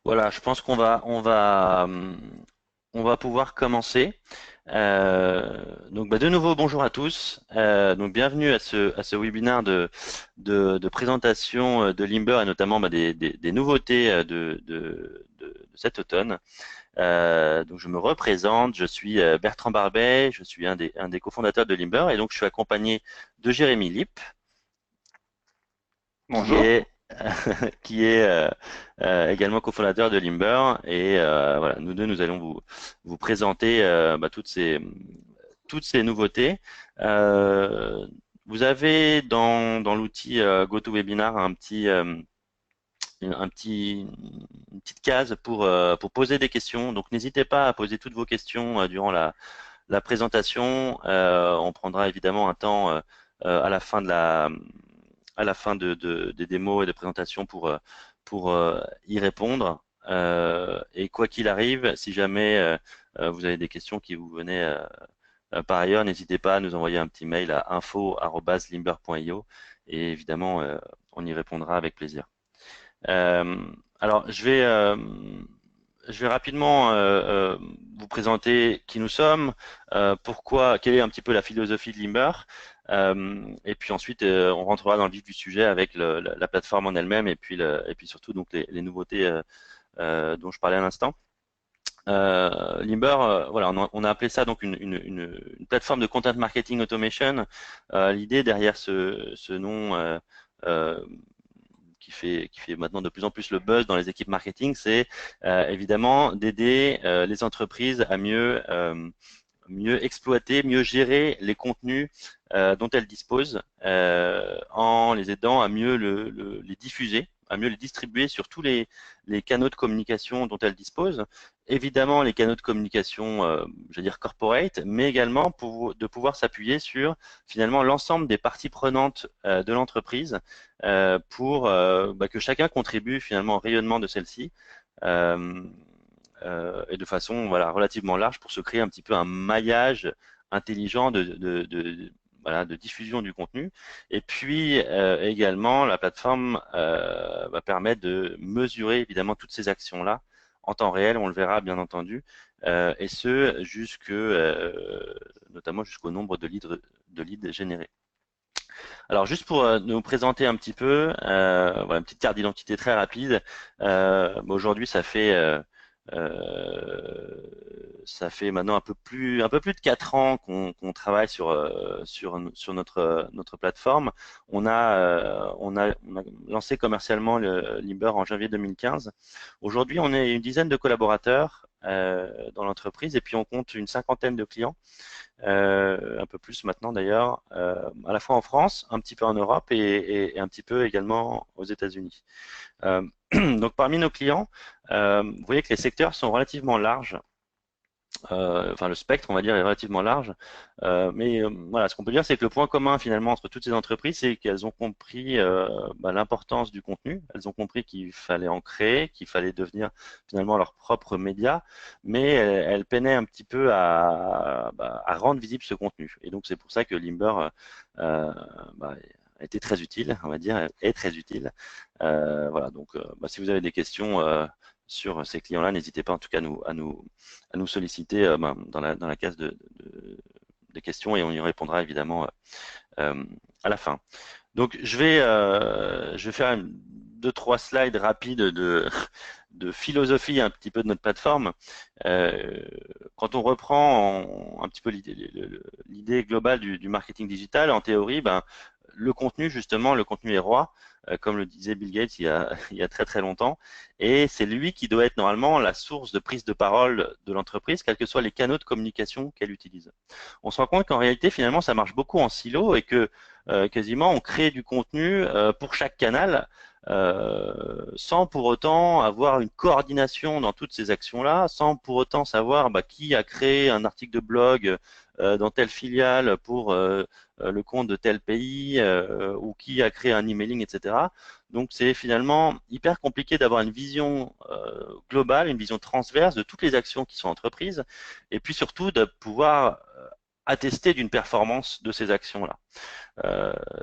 Voilà, je pense qu'on va pouvoir commencer. Donc, de nouveau, bonjour à tous. Donc, bienvenue à ce webinaire de présentation de Limber et notamment des nouveautés de cet automne. Donc, je me représente. Je suis Bertrand Barbet. Je suis un des cofondateurs de Limber et donc je suis accompagné de Jérémy Lipp qui Bonjour. est également cofondateur de Limber. Et voilà, nous deux, nous allons vous présenter toutes ces nouveautés. Euh, Vous avez dans l'outil GoToWebinar une petite case pour poser des questions. Donc n'hésitez pas à poser toutes vos questions durant la présentation. On prendra évidemment un temps à la fin des démos et des présentations pour y répondre. Et quoi qu'il arrive, si jamais vous avez des questions qui vous venaient par ailleurs, n'hésitez pas à nous envoyer un petit mail à info@limber.io et évidemment, on y répondra avec plaisir. Euh, alors, je vais rapidement vous présenter qui nous sommes, quelle est un petit peu la philosophie de Limber, et puis ensuite on rentrera dans le vif du sujet avec la plateforme en elle-même et puis surtout donc les nouveautés dont je parlais à l'instant. Limber, voilà, on a appelé ça donc une plateforme de content marketing automation. L'idée derrière ce nom euh, qui fait maintenant de plus en plus le buzz dans les équipes marketing, c'est évidemment d'aider les entreprises à mieux exploiter, mieux gérer les contenus dont elles disposent, en les aidant à mieux les diffuser, à mieux les distribuer sur tous les canaux de communication dont elles disposent. Évidemment, les canaux de communication, je veux dire corporate, mais également de pouvoir s'appuyer sur finalement l'ensemble des parties prenantes de l'entreprise pour que chacun contribue finalement au rayonnement de celle-ci. Euh, et de façon voilà, relativement large pour se créer un petit peu un maillage intelligent voilà, de diffusion du contenu. Et puis également, la plateforme va permettre de mesurer évidemment toutes ces actions-là en temps réel, on le verra bien entendu, et ce notamment jusqu'au nombre de leads générés. Alors juste pour nous présenter un petit peu, voilà, une petite carte d'identité très rapide. Aujourd'hui, ça fait maintenant un peu plus de 4 ans qu'on travaille sur notre plateforme. On a lancé commercialement le Limber en janvier 2015. Aujourd'hui, on est une dizaine de collaborateurs dans l'entreprise et puis on compte une cinquantaine de clients, un peu plus maintenant d'ailleurs, à la fois en France, un petit peu en Europe et un petit peu également aux États-Unis. Euh, donc parmi nos clients, vous voyez que les secteurs sont relativement larges. Enfin, le spectre, on va dire, est relativement large. Mais voilà, ce qu'on peut dire, c'est que le point commun finalement entre toutes ces entreprises, c'est qu'elles ont compris l'importance du contenu. Elles ont compris qu'il fallait en créer, qu'il fallait devenir finalement leur propre média, mais elles peinaient un petit peu à rendre visible ce contenu. Et donc c'est pour ça que Limber a été très utile, on va dire, est très utile. Voilà, donc si vous avez des questions sur ces clients-là, n'hésitez pas en tout cas à nous solliciter dans la case des questions et on y répondra évidemment euh, à la fin. Donc je vais faire deux, trois slides rapides de philosophie un petit peu de notre plateforme. Euh, Quand on reprend un petit peu l'idée globale du marketing digital, en théorie, le contenu, justement, le contenu est roi, comme le disait Bill Gates il y a très très longtemps, et c'est lui qui doit être normalement la source de prise de parole de l'entreprise, quels que soient les canaux de communication qu'elle utilise. On se rend compte qu'en réalité, finalement, ça marche beaucoup en silo et que quasiment on crée du contenu pour chaque canal, sans pour autant avoir une coordination dans toutes ces actions-là, sans pour autant savoir qui a créé un article de blog dans telle filiale pour le compte de tel pays, ou qui a créé un emailing, etc. Donc c'est finalement hyper compliqué d'avoir une vision globale, une vision transverse de toutes les actions qui sont entreprises, et puis surtout de pouvoir attester d'une performance de ces actions-là.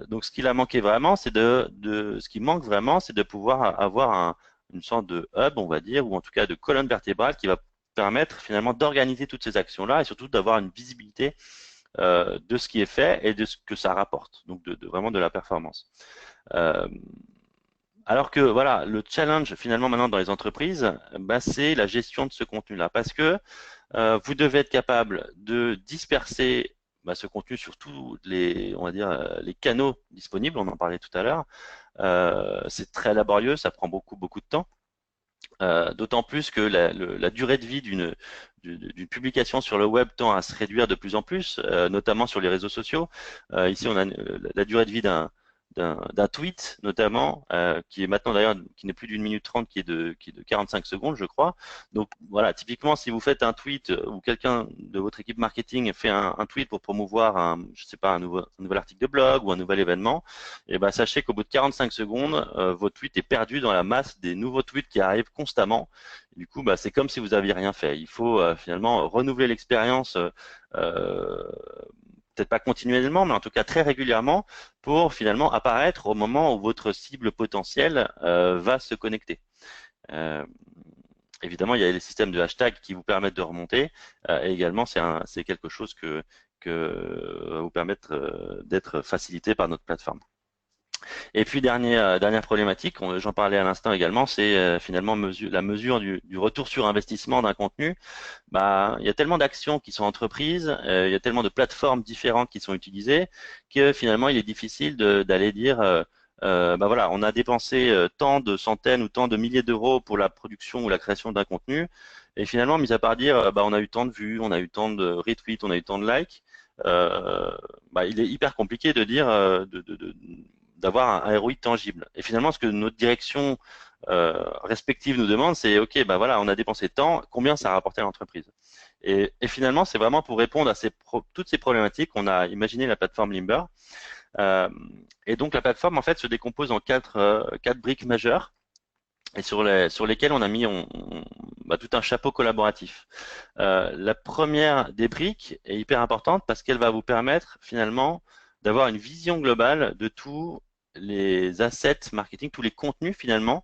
Donc ce qui manque vraiment, c'est de pouvoir avoir une sorte de hub, on va dire, ou en tout cas de colonne vertébrale qui va permettre finalement d'organiser toutes ces actions-là et surtout d'avoir une visibilité de ce qui est fait et de ce que ça rapporte, donc vraiment de la performance. Euh, alors que voilà, le challenge finalement maintenant dans les entreprises, bah, c'est la gestion de ce contenu-là, parce que vous devez être capable de disperser bah, ce contenu sur tous les, on va dire, les canaux disponibles. On en parlait tout à l'heure. C'est très laborieux, ça prend beaucoup de temps. D'autant plus que la durée de vie d'une publication sur le web tend à se réduire de plus en plus, notamment sur les réseaux sociaux. Ici, on a la durée de vie d'un tweet, notamment, qui est maintenant d'ailleurs, qui n'est plus d'une minute trente, qui est de 45 secondes, je crois. Donc voilà, typiquement, si vous faites un tweet ou quelqu'un de votre équipe marketing fait un tweet pour promouvoir je sais pas, un nouvel article de blog ou un nouvel événement, et ben sachez qu'au bout de 45 secondes, votre tweet est perdu dans la masse des nouveaux tweets qui arrivent constamment. Du coup, bah, c'est comme si vous aviez rien fait. Il faut finalement renouveler l'expérience, peut-être pas continuellement, mais en tout cas très régulièrement, pour finalement apparaître au moment où votre cible potentielle va se connecter. Euh, Évidemment, il y a les systèmes de hashtag qui vous permettent de remonter. Et également, c'est quelque chose que va vous permettre d'être facilité par notre plateforme. Et puis dernière problématique, j'en parlais à l'instant également, c'est finalement la mesure du retour sur investissement d'un contenu. Bah, il y a tellement d'actions qui sont entreprises, il y a tellement de plateformes différentes qui sont utilisées que finalement il est difficile d'aller dire bah voilà, on a dépensé tant de centaines ou tant de milliers d'euros pour la production ou la création d'un contenu, et finalement, mis à part dire bah on a eu tant de vues, on a eu tant de retweets, on a eu tant de likes, bah, il est hyper compliqué de dire d'avoir un ROI tangible. Et finalement, ce que notre direction respective nous demande, c'est OK, bah voilà, on a dépensé tant, combien ça a rapporté à l'entreprise. Et finalement, c'est vraiment pour répondre à toutes ces problématiques qu'on a imaginé la plateforme Limber. Euh, et donc la plateforme en fait se décompose en quatre briques majeures et sur lesquelles on a mis bah, tout un chapeau collaboratif. La première des briques est hyper importante parce qu'elle va vous permettre finalement d'avoir une vision globale de tous les assets marketing, tous les contenus finalement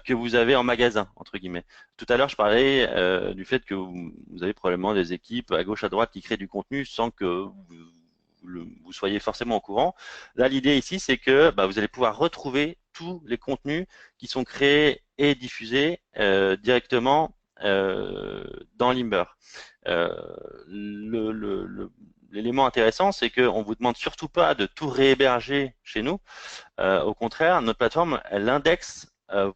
que vous avez en magasin, entre guillemets. Tout à l'heure, je parlais du fait que vous avez probablement des équipes à gauche, à droite qui créent du contenu sans que vous soyez forcément au courant. Là, l'idée ici, c'est que bah, vous allez pouvoir retrouver tous les contenus qui sont créés et diffusés directement dans Limber. Euh, L'élément intéressant, c'est qu'on ne vous demande surtout pas de tout réhéberger chez nous. Au contraire, notre plateforme, elle indexe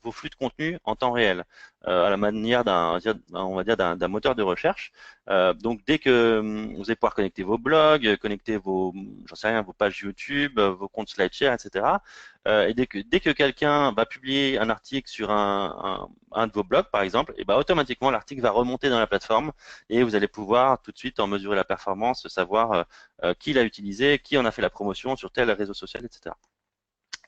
vos flux de contenu en temps réel, à la manière on va dire d'un moteur de recherche. Donc, dès que vous allez pouvoir connecter vos blogs, connecter j'en sais rien, vos pages YouTube, vos comptes SlideShare, etc. Et dès que quelqu'un va publier un article sur un de vos blogs, par exemple, et ben automatiquement l'article va remonter dans la plateforme et vous allez pouvoir tout de suite en mesurer la performance, savoir qui l'a utilisé, qui en a fait la promotion sur tel réseau social, etc.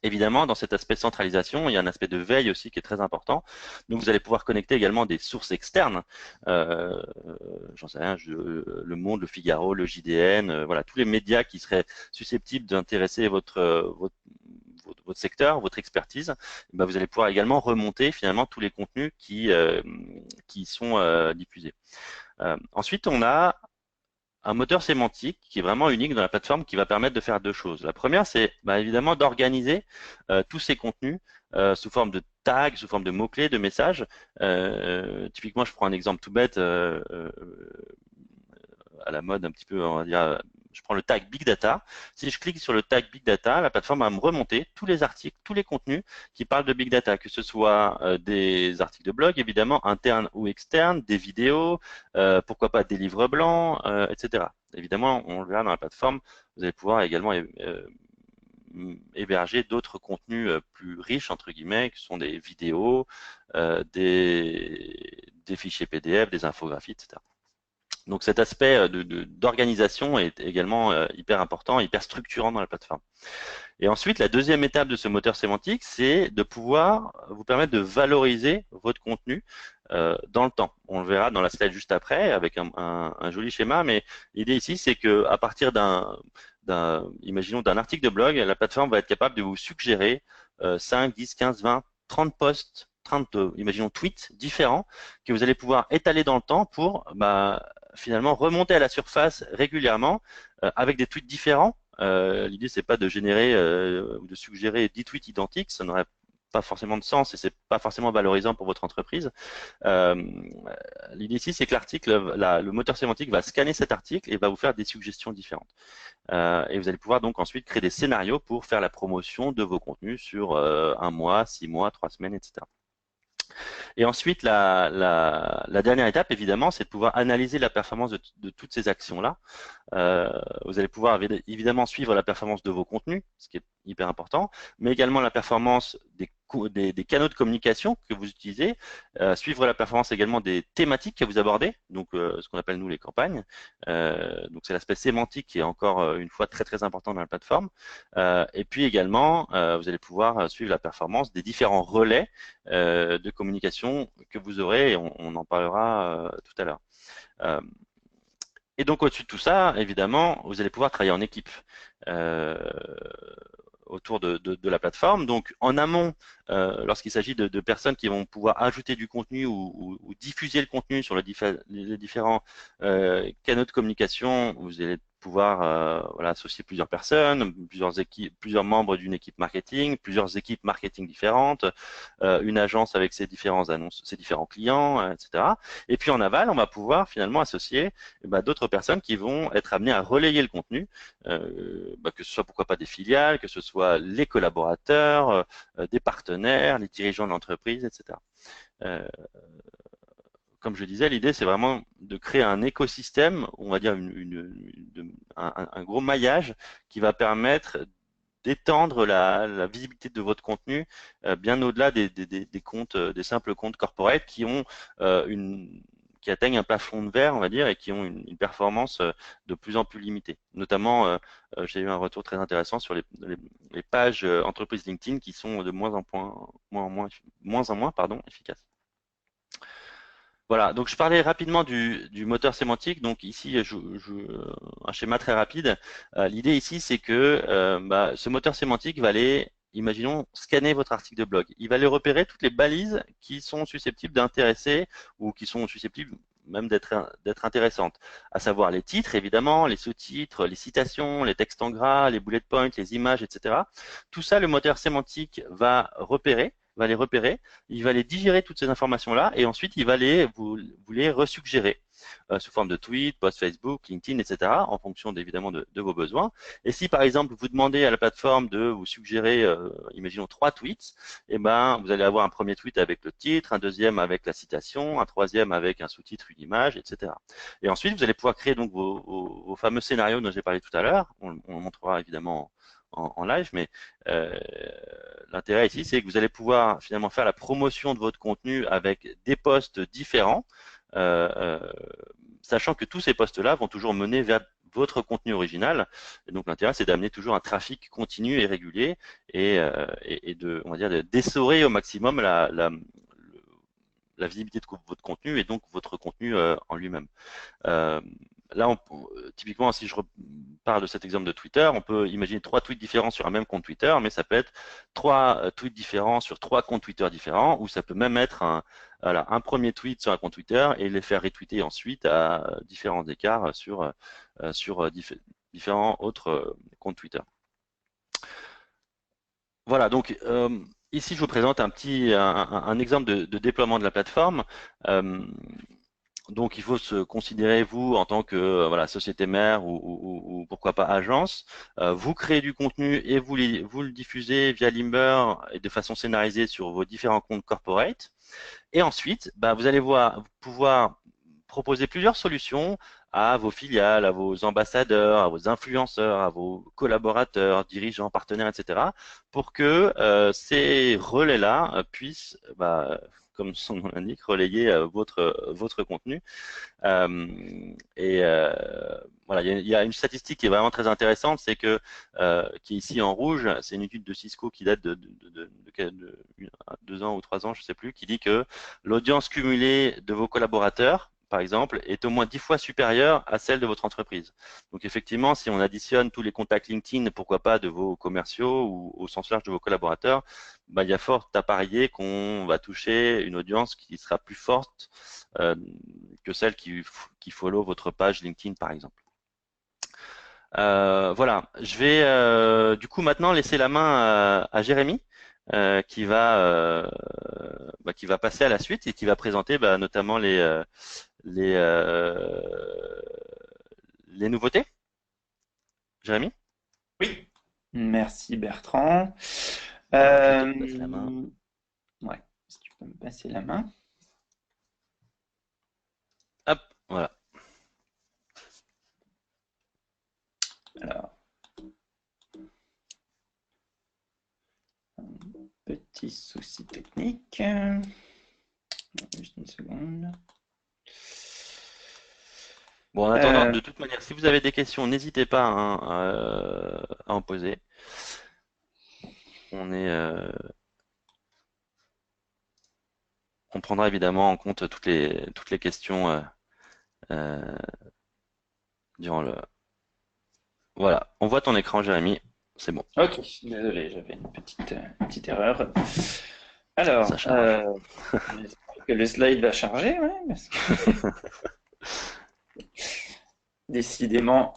Évidemment, dans cet aspect de centralisation, il y a un aspect de veille aussi qui est très important. Donc, vous allez pouvoir connecter également des sources externes. Euh, J'en sais rien, Le Monde, Le Figaro, le JDN, voilà, tous les médias qui seraient susceptibles d'intéresser votre secteur, votre expertise. Ben, vous allez pouvoir également remonter finalement tous les contenus qui sont diffusés. Ensuite, on a un moteur sémantique qui est vraiment unique dans la plateforme qui va permettre de faire deux choses. La première, c'est bah, évidemment d'organiser tous ces contenus sous forme de tags, sous forme de mots-clés, de messages. Typiquement, je prends un exemple tout bête à la mode un petit peu, on va dire, je prends le tag Big Data. Si je clique sur le tag Big Data, la plateforme va me remonter tous les articles, tous les contenus qui parlent de Big Data, que ce soit des articles de blog, évidemment, internes ou externes, des vidéos, pourquoi pas des livres blancs, etc. Évidemment, on le verra dans la plateforme, vous allez pouvoir également héberger d'autres contenus plus riches, entre guillemets, qui sont des vidéos, des fichiers PDF, des infographies, etc. Donc cet aspect d'organisation est également hyper important, hyper structurant dans la plateforme. Et ensuite, la deuxième étape de ce moteur sémantique, c'est de pouvoir vous permettre de valoriser votre contenu dans le temps. On le verra dans la slide juste après avec un joli schéma, mais l'idée ici, c'est que à partir imaginons d'un article de blog, la plateforme va être capable de vous suggérer 5, 10, 15, 20, 30 posts train de, imaginons, tweets différents que vous allez pouvoir étaler dans le temps pour finalement remonter à la surface régulièrement avec des tweets différents. L'idée, c'est pas de générer ou de suggérer 10 tweets identiques, ça n'aurait pas forcément de sens et c'est pas forcément valorisant pour votre entreprise. Euh, L'idée ici, c'est que l'article, le moteur sémantique va scanner cet article et va vous faire des suggestions différentes. Et vous allez pouvoir donc ensuite créer des scénarios pour faire la promotion de vos contenus sur 1 mois, 6 mois, 3 semaines, etc. Et ensuite, la dernière étape, évidemment, c'est de pouvoir analyser la performance de toutes ces actions-là. Vous allez pouvoir évidemment suivre la performance de vos contenus, ce qui est hyper important, mais également la performance des canaux de communication que vous utilisez, suivre la performance également des thématiques que vous abordez, donc ce qu'on appelle nous les campagnes. Donc c'est l'aspect sémantique qui est encore une fois très très important dans la plateforme. Et puis également, vous allez pouvoir suivre la performance des différents relais de communication que vous aurez, et on en parlera tout à l'heure. Et donc au-dessus de tout ça, évidemment, vous allez pouvoir travailler en équipe autour de la plateforme. Donc en amont, lorsqu'il s'agit de personnes qui vont pouvoir ajouter du contenu ou diffuser le contenu sur les différents canaux de communication, vous allez pouvoir associer plusieurs personnes, plusieurs membres d'une équipe marketing, plusieurs équipes marketing différentes, une agence avec ses différents clients, etc. Et puis en aval, on va pouvoir finalement associer d'autres personnes qui vont être amenées à relayer le contenu, que ce soit pourquoi pas des filiales, que ce soit les collaborateurs, des partenaires, les dirigeants de l'entreprise, etc. Comme je disais, l'idée, c'est vraiment de créer un écosystème, on va dire un gros maillage qui va permettre d'étendre la visibilité de votre contenu bien au-delà des comptes, des simples comptes corporate qui atteignent un plafond de verre, on va dire, et qui ont une performance de plus en plus limitée. Notamment, j'ai eu un retour très intéressant sur les pages entreprises LinkedIn qui sont de moins en moins efficaces. Voilà, donc je parlais rapidement du moteur sémantique. Donc ici, un schéma très rapide. L'idée ici, c'est que ce moteur sémantique va aller, imaginons, scanner votre article de blog. Il va aller repérer toutes les balises qui sont susceptibles d'intéresser ou qui sont susceptibles même d'être intéressantes, à savoir les titres, évidemment, les sous-titres, les citations, les textes en gras, les bullet points, les images, etc. Tout ça, le moteur sémantique va les repérer, il va les digérer toutes ces informations-là et ensuite il va vous les resuggérer sous forme de tweets, posts Facebook, LinkedIn, etc. en fonction évidemment de vos besoins. Et si par exemple vous demandez à la plateforme de vous suggérer, imaginons 3 tweets, et vous allez avoir un premier tweet avec le titre, un deuxième avec la citation, un troisième avec un sous-titre, une image, etc. Et ensuite vous allez pouvoir créer donc vos fameux scénarios dont j'ai parlé tout à l'heure. On le montrera évidemment en live, mais l'intérêt ici, c'est que vous allez pouvoir finalement faire la promotion de votre contenu avec des posts différents, sachant que tous ces posts-là vont toujours mener vers votre contenu original. Et donc l'intérêt, c'est d'amener toujours un trafic continu et régulier et on va dire, d'essorer au maximum la visibilité de votre contenu et donc votre contenu en lui-même. Là, typiquement, si je parle de cet exemple de Twitter, on peut imaginer 3 tweets différents sur un même compte Twitter, mais ça peut être 3 tweets différents sur 3 comptes Twitter différents, ou ça peut même être un premier tweet sur un compte Twitter et les faire retweeter ensuite à différents écarts sur différents autres comptes Twitter. Voilà, donc ici je vous présente un exemple de déploiement de la plateforme. Donc, il faut se considérer, vous, en tant que société mère ou pourquoi pas agence. Vous créez du contenu et vous le diffusez via Limber et de façon scénarisée sur vos différents comptes corporate. Et ensuite, vous allez pouvoir proposer plusieurs solutions à vos filiales, à vos ambassadeurs, à vos influenceurs, à vos collaborateurs, dirigeants, partenaires, etc. pour que ces relais-là puissent comme son nom l'indique, relayer votre contenu. Voilà, il y a une statistique qui est vraiment très intéressante, c'est que qui est ici en rouge, c'est une étude de Cisco qui date de 2 ans ou 3 ans, je ne sais plus, qui dit que l'audience cumulée de vos collaborateurs par exemple, est au moins 10 fois supérieure à celle de votre entreprise. Donc effectivement, si on additionne tous les contacts LinkedIn, pourquoi pas de vos commerciaux ou au sens large de vos collaborateurs, bah, il y a fort à parier qu'on va toucher une audience qui sera plus forte que celle qui follow votre page LinkedIn, par exemple. Voilà, je vais du coup maintenant laisser la main à Jérémy qui va passer à la suite et qui va présenter bah, notamment les, euh, les nouveautés. Jérémy, Oui, merci Bertrand. alors je te passe la main. Ouais, si tu peux me passer la main. Hop, voilà. Alors, petit souci technique. Juste une seconde. Bon, en attendant, Euh, de toute manière, si vous avez des questions, n'hésitez pas hein, à en poser. On est, on prendra évidemment en compte toutes les questions euh, durant le. Voilà, on voit ton écran, Jérémy. C'est bon, ok, désolé, j'avais une petite erreur. ça Alors, charge. j'espère que le slide va charger, ouais, parce que décidément,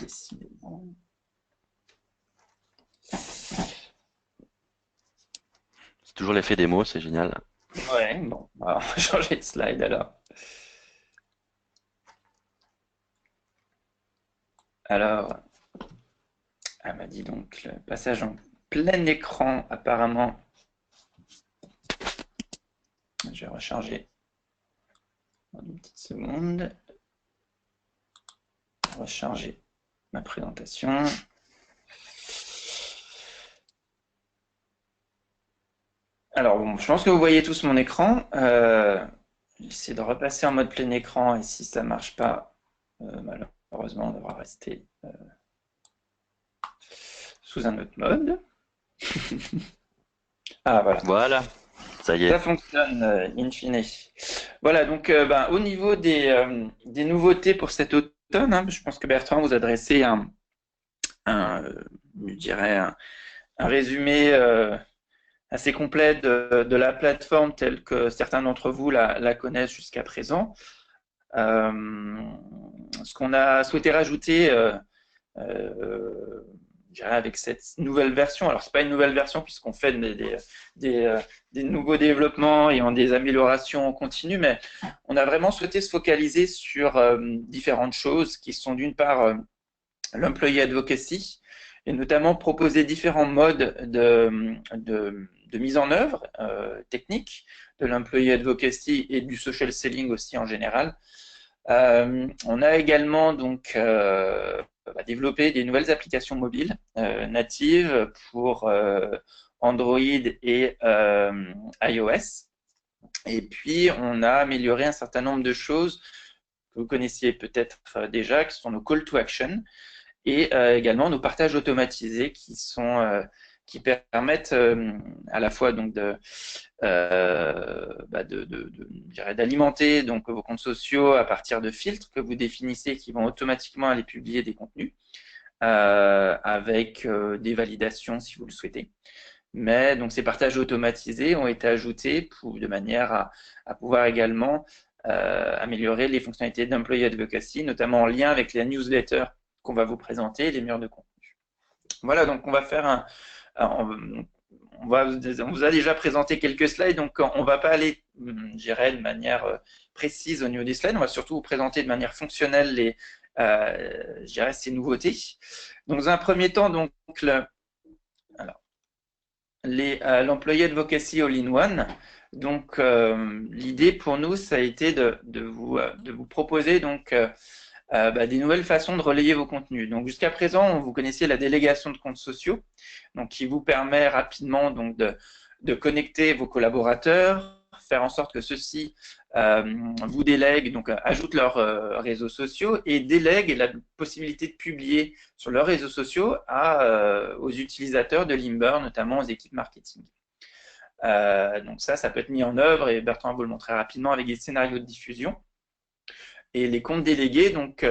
décidément. C'est toujours l'effet démo, c'est génial. Ouais, bon, on va changer de slide alors. Alors, elle m'a dit donc le passage en plein écran, apparemment. Je vais recharger en une petite seconde. Recharger ma présentation. Alors, bon, je pense que vous voyez tous mon écran. J'essaie de repasser en mode plein écran et si ça ne marche pas, malheureusement, on devra rester sous un autre mode. Ah, voilà. Voilà, ça y Ça est. fonctionne in fine. Voilà, donc ben, au niveau des nouveautés pour cet automne, hein, je pense que Bertrand vous adressait je dirais un résumé assez complet de la plateforme telle que certains d'entre vous la connaissent jusqu'à présent. Ce qu'on a souhaité rajouter je dirais avec cette nouvelle version. Alors, c'est pas une nouvelle version puisqu'on fait des nouveaux développements et en des améliorations en continu, mais on a vraiment souhaité se focaliser sur différentes choses qui sont d'une part l'employee advocacy et notamment proposer différents modes de mise en œuvre technique de l'employee advocacy et du social selling aussi en général. On a également donc développé des nouvelles applications mobiles natives pour Android et iOS. Et puis, on a amélioré un certain nombre de choses que vous connaissiez peut-être déjà, qui sont nos call to action et également nos partages automatisés qui permettent à la fois donc d'alimenter donc vos comptes sociaux à partir de filtres que vous définissez qui vont automatiquement aller publier des contenus avec des validations si vous le souhaitez. Mais donc ces partages automatisés ont été ajoutés de manière à pouvoir également améliorer les fonctionnalités d'employee advocacy, notamment en lien avec les newsletters qu'on va vous présenter, les murs de contenu. Voilà, donc on va faire on vous a déjà présenté quelques slides, donc on ne va pas aller, je dirais, de manière précise au niveau des slides. On va surtout vous présenter de manière fonctionnelle je dirais, ces nouveautés. Donc, dans un premier temps, donc, l'employé advocacy all-in-one. Donc, l'idée pour nous, ça a été de vous proposer donc des nouvelles façons de relayer vos contenus. Donc, jusqu'à présent, vous connaissiez la délégation de comptes sociaux, donc qui vous permet rapidement donc de connecter vos collaborateurs, faire en sorte que ceux-ci vous délèguent, donc ajoutent leurs réseaux sociaux et délèguent la possibilité de publier sur leurs réseaux sociaux aux utilisateurs de Limber, notamment aux équipes marketing. Donc ça peut être mis en œuvre et Bertrand va vous le montrer rapidement avec des scénarios de diffusion. Et les comptes délégués donc,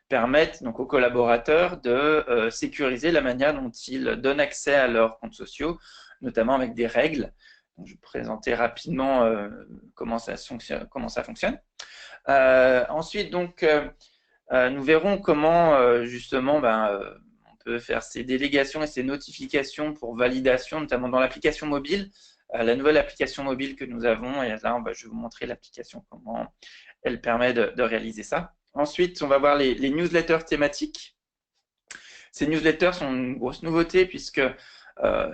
permettent donc, aux collaborateurs de sécuriser la manière dont ils donnent accès à leurs comptes sociaux, notamment avec des règles. Donc, je vais vous présenter rapidement comment ça fonctionne. Ensuite, donc, nous verrons comment justement on peut faire ces délégations et ces notifications pour validation, notamment dans l'application mobile, la nouvelle application mobile que nous avons. Et là, je vais vous montrer l'application, comment elle permet de réaliser ça. Ensuite, on va voir les newsletters thématiques. Ces newsletters sont une grosse nouveauté puisque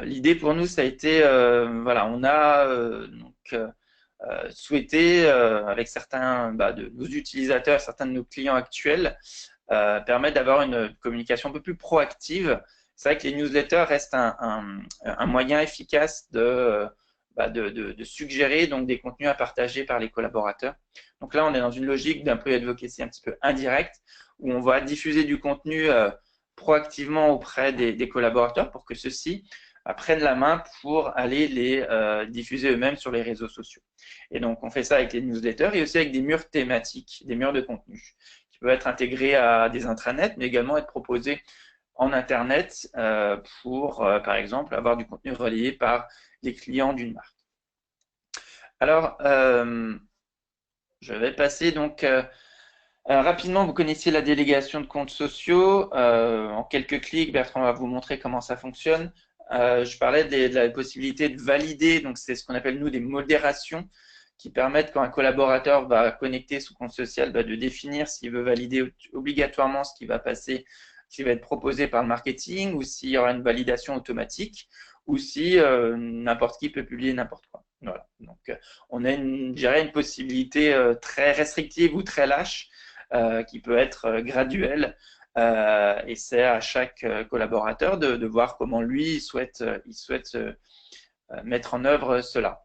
l'idée pour nous, ça a été, voilà, on a souhaité, avec certains de nos utilisateurs, certains de nos clients actuels, permettre d'avoir une communication un peu plus proactive. C'est vrai que les newsletters restent un moyen efficace de suggérer donc des contenus à partager par les collaborateurs. Donc là, on est dans une logique d'un peu advocacy un petit peu indirect, où on va diffuser du contenu proactivement auprès des collaborateurs pour que ceux-ci prennent la main pour aller les diffuser eux-mêmes sur les réseaux sociaux. Et donc, on fait ça avec les newsletters et aussi avec des murs thématiques, des murs de contenu, qui peuvent être intégrés à des intranets, mais également être proposés en Internet pour, par exemple, avoir du contenu relayé par les clients d'une marque. Alors, je vais passer donc rapidement. Vous connaissiez la délégation de comptes sociaux. En quelques clics, Bertrand va vous montrer comment ça fonctionne. Je parlais de la possibilité de valider, donc c'est ce qu'on appelle nous des modérations qui permettent quand un collaborateur va connecter son compte social de définir s'il veut valider obligatoirement ce qui va passer, ce qui va être proposé par le marketing, ou s'il y aura une validation automatique, ou si n'importe qui peut publier n'importe quoi. Voilà. Donc on a une possibilité très restrictive ou très lâche qui peut être graduelle. Et c'est à chaque collaborateur de voir comment lui il souhaite mettre en œuvre cela.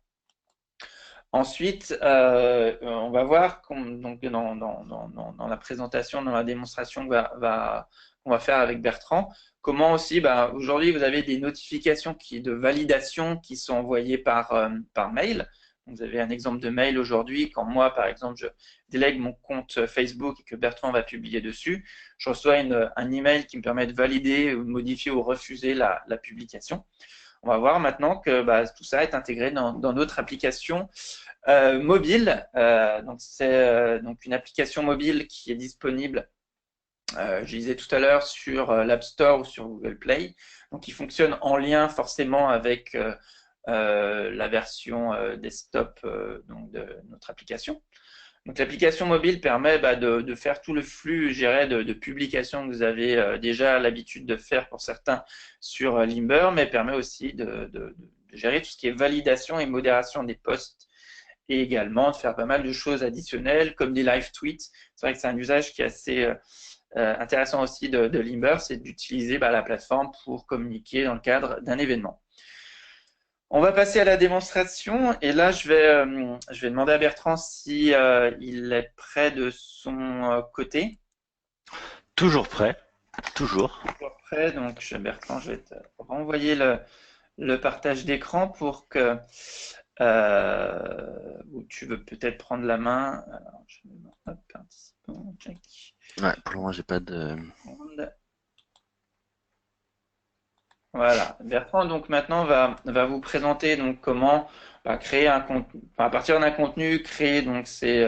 Ensuite, on va voir donc dans la présentation, dans la démonstration qu'on va faire avec Bertrand, comment aussi, aujourd'hui, vous avez des notifications de validation qui sont envoyées par mail. Vous avez un exemple de mail aujourd'hui. Quand moi, par exemple, je délègue mon compte Facebook et que Bertrand va publier dessus, je reçois un email qui me permet de valider, ou de modifier ou refuser la publication. On va voir maintenant que tout ça est intégré dans notre application mobile. Donc c'est donc une application mobile qui est disponible, je disais tout à l'heure, sur l'App Store ou sur Google Play. Donc qui fonctionne en lien forcément avec la version desktop donc de notre application. Donc l'application mobile permet de faire tout le flux, je dirais, de publications que vous avez déjà l'habitude de faire pour certains sur Limber, mais permet aussi de gérer tout ce qui est validation et modération des posts, et également de faire pas mal de choses additionnelles comme des live tweets. C'est vrai que c'est un usage qui est assez intéressant aussi de Limber, c'est d'utiliser la plateforme pour communiquer dans le cadre d'un événement. On va passer à la démonstration et là je vais demander à Bertrand si il est prêt de son côté. Toujours prêt, toujours. Toujours prêt, donc Bertrand, je vais te renvoyer le partage d'écran pour que tu veux peut-être prendre la main. Alors, je vais mettre participant, check. Ouais, pour le moment j'ai pas de. Voilà, Bertrand donc maintenant va vous présenter donc comment créer un contenu, à partir d'un contenu, créer donc ces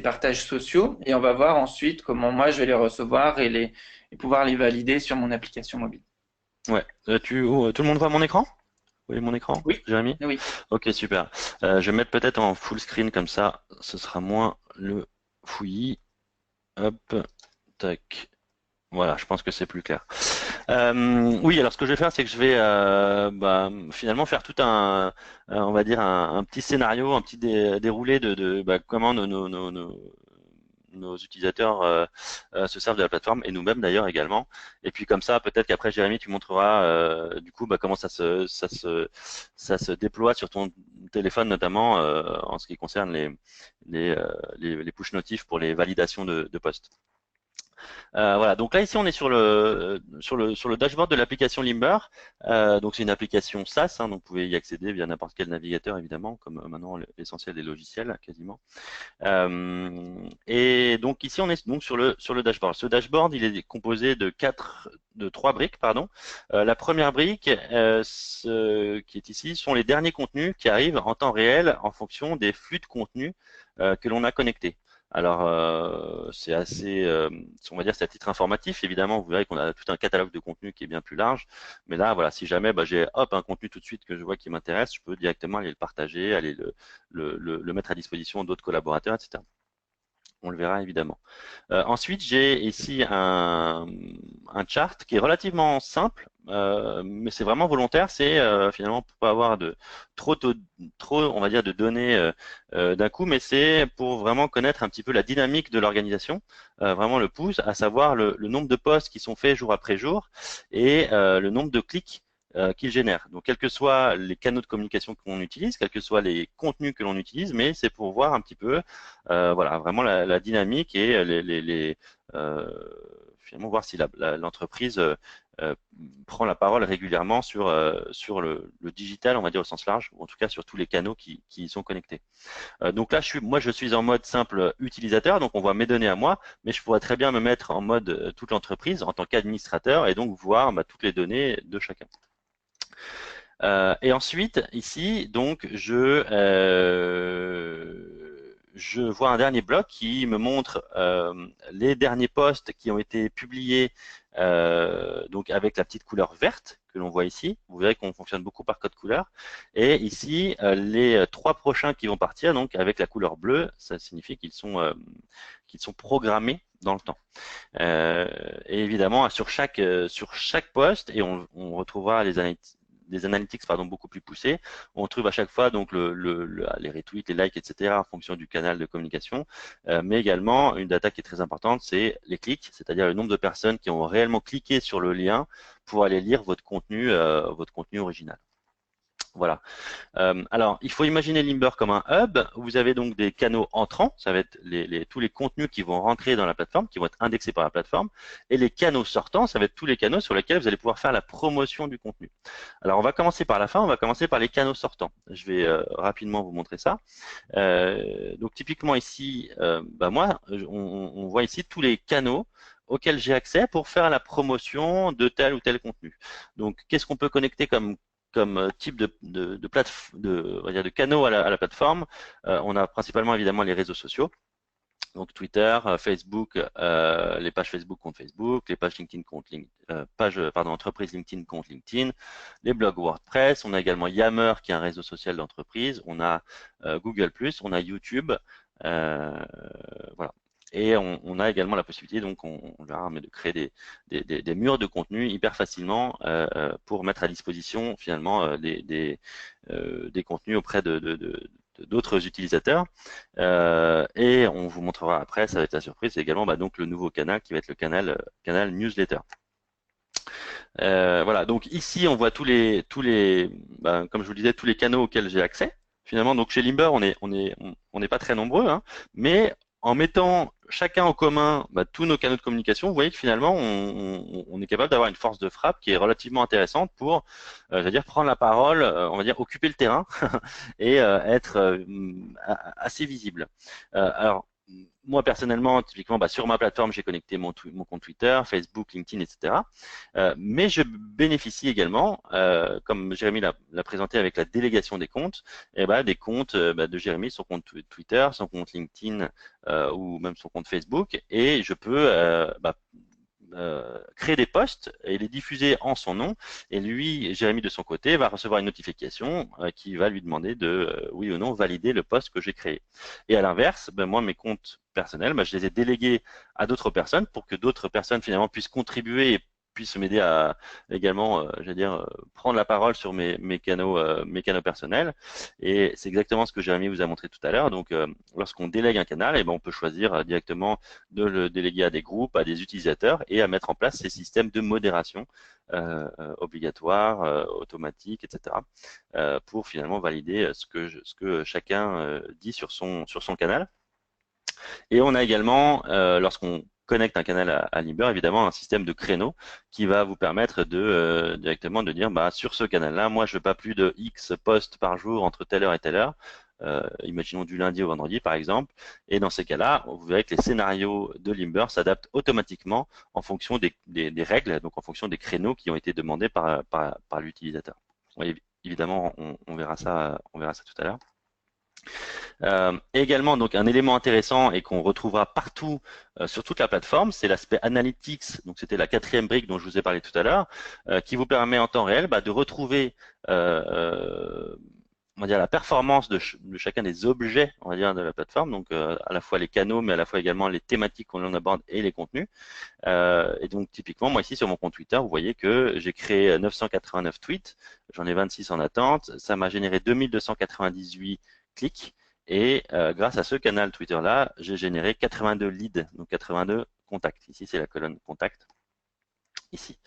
partages sociaux, et on va voir ensuite comment moi je vais les recevoir et pouvoir les valider sur mon application mobile. Ouais, tout le monde voit mon écran? Vous voyez mon écran, Oui. Jérémy? Oui. Ok, super. Je vais mettre peut-être en full screen comme ça, ce sera moins le fouillis. Hop, tac. Voilà, je pense que c'est plus clair. Oui, alors ce que je vais faire, c'est que je vais finalement faire tout on va dire un petit scénario, un petit déroulé de comment nos utilisateurs se servent de la plateforme, et nous-mêmes d'ailleurs également. Et puis comme ça, peut-être qu'après Jérémy, tu montreras du coup comment ça se déploie sur ton téléphone, notamment en ce qui concerne les push notifs pour les validations de posts. Voilà, donc là ici on est sur le dashboard de l'application Limber. Donc c'est une application SaaS, hein, donc vous pouvez y accéder via n'importe quel navigateur évidemment, comme maintenant l'essentiel des logiciels quasiment. Et donc ici on est donc sur le dashboard. Ce dashboard il est composé de trois briques, pardon. La première brique, qui est ici, sont les derniers contenus qui arrivent en temps réel en fonction des flux de contenu que l'on a connectés. Alors, c'est assez, on va dire, c'est à titre informatif. Évidemment, vous verrez qu'on a tout un catalogue de contenu qui est bien plus large. Mais là, voilà, si jamais j'ai hop un contenu tout de suite que je vois qui m'intéresse, je peux directement aller le partager, aller le mettre à disposition d'autres collaborateurs, etc. On le verra évidemment. Ensuite, j'ai ici un chart qui est relativement simple, mais c'est vraiment volontaire. C'est finalement pour pas avoir trop, on va dire, de données d'un coup, mais c'est pour vraiment connaître un petit peu la dynamique de l'organisation, vraiment le pouce, à savoir le nombre de posts qui sont faits jour après jour et le nombre de clics qu'il génère. Donc, quels que soient les canaux de communication qu'on utilise, quels que soient les contenus que l'on utilise, mais c'est pour voir un petit peu, voilà, vraiment la dynamique et euh, finalement voir si l'entreprise prend la parole régulièrement sur le digital, on va dire au sens large, ou en tout cas sur tous les canaux qui y sont connectés. Donc là, moi, je suis en mode simple utilisateur, donc on voit mes données à moi, mais je pourrais très bien me mettre en mode toute l'entreprise en tant qu'administrateur et donc voir toutes les données de chacun. Et ensuite, ici, donc, je vois un dernier bloc qui me montre les derniers posts qui ont été publiés donc avec la petite couleur verte que l'on voit ici. Vous verrez qu'on fonctionne beaucoup par code couleur. Et ici, les trois prochains qui vont partir, donc avec la couleur bleue, ça signifie qu'ils sont programmés dans le temps. Et évidemment, sur chaque poste, et on retrouvera des analytics beaucoup plus poussés, on trouve à chaque fois donc les retweets, les likes, etc. en fonction du canal de communication, mais également une data qui est très importante, c'est les clics, c'est-à-dire le nombre de personnes qui ont réellement cliqué sur le lien pour aller lire votre contenu original. Voilà. Alors, il faut imaginer Limber comme un hub. Vous avez donc des canaux entrants, ça va être tous les contenus qui vont rentrer dans la plateforme, qui vont être indexés par la plateforme, et les canaux sortants, ça va être tous les canaux sur lesquels vous allez pouvoir faire la promotion du contenu. Alors, on va commencer par la fin, on va commencer par les canaux sortants. Je vais rapidement vous montrer ça. Donc, typiquement ici, moi, on voit ici tous les canaux auxquels j'ai accès pour faire la promotion de tel ou tel contenu. Donc, qu'est-ce qu'on peut connecter comme type on va dire de canaux à la plateforme? On a principalement évidemment les réseaux sociaux, donc Twitter, Facebook, les pages Facebook contre Facebook, les pages LinkedIn contre entreprise LinkedIn contre LinkedIn, les blogs WordPress. On a également Yammer qui est un réseau social d'entreprise. On a Google+, on a YouTube. Voilà. Et on a également la possibilité, donc on verra, mais de créer des murs de contenu hyper facilement pour mettre à disposition finalement des contenus auprès d'autres utilisateurs. Et on vous montrera après, ça va être la surprise, c'est également donc le nouveau canal qui va être le canal newsletter. Voilà, donc ici on voit comme je vous le disais, tous les canaux auxquels j'ai accès. Finalement, donc chez Limber, on n'est pas très nombreux, hein, mais en mettant chacun en commun tous nos canaux de communication, vous voyez que finalement, on est capable d'avoir une force de frappe qui est relativement intéressante pour, dire, prendre la parole, on va dire, occuper le terrain et être assez visible. Alors, moi personnellement, typiquement, sur ma plateforme, j'ai connecté mon compte Twitter, Facebook, LinkedIn, etc. Mais je bénéficie également, comme Jérémy l'a présenté avec la délégation des comptes, des comptes de Jérémy, son compte Twitter, son compte LinkedIn ou même son compte Facebook, et je peux créer des posts et les diffuser en son nom. Et lui, Jérémy de son côté, va recevoir une notification qui va lui demander de, oui ou non, valider le post que j'ai créé. Et à l'inverse, moi, mes comptes personnels, je les ai délégués à d'autres personnes pour que d'autres personnes finalement puissent contribuer et puissent m'aider à également, prendre la parole sur mes canaux personnels. Et c'est exactement ce que Jérémy vous a montré tout à l'heure. Donc, lorsqu'on délègue un canal, on peut choisir directement de le déléguer à des groupes, à des utilisateurs et à mettre en place ces systèmes de modération obligatoires, automatiques, etc. Pour finalement valider ce que chacun dit sur son canal. Et on a également, lorsqu'on connecte un canal à Limber, évidemment, un système de créneaux qui va vous permettre de directement de dire, bah, sur ce canal-là, moi, je veux pas plus de X posts par jour entre telle heure et telle heure. Imaginons du lundi au vendredi, par exemple. Et dans ces cas-là, vous verrez que les scénarios de Limber s'adaptent automatiquement en fonction des règles, donc en fonction des créneaux qui ont été demandés par l'utilisateur. Oui, évidemment, on verra ça tout à l'heure. Également, donc un élément intéressant et qu'on retrouvera partout sur toute la plateforme, c'est l'aspect analytics. Donc c'était la quatrième brique dont je vous ai parlé tout à l'heure, qui vous permet en temps réel de retrouver on va dire la performance de chacun des objets, on va dire, de la plateforme. Donc à la fois les canaux, mais à la fois également les thématiques qu'on en aborde et les contenus. Et donc typiquement, moi ici sur mon compte Twitter, vous voyez que j'ai créé 989 tweets, j'en ai 26 en attente, ça m'a généré 2298 clics. Et grâce à ce canal Twitter-là, j'ai généré 82 leads, donc 82 contacts. Ici, c'est la colonne contact. Ici.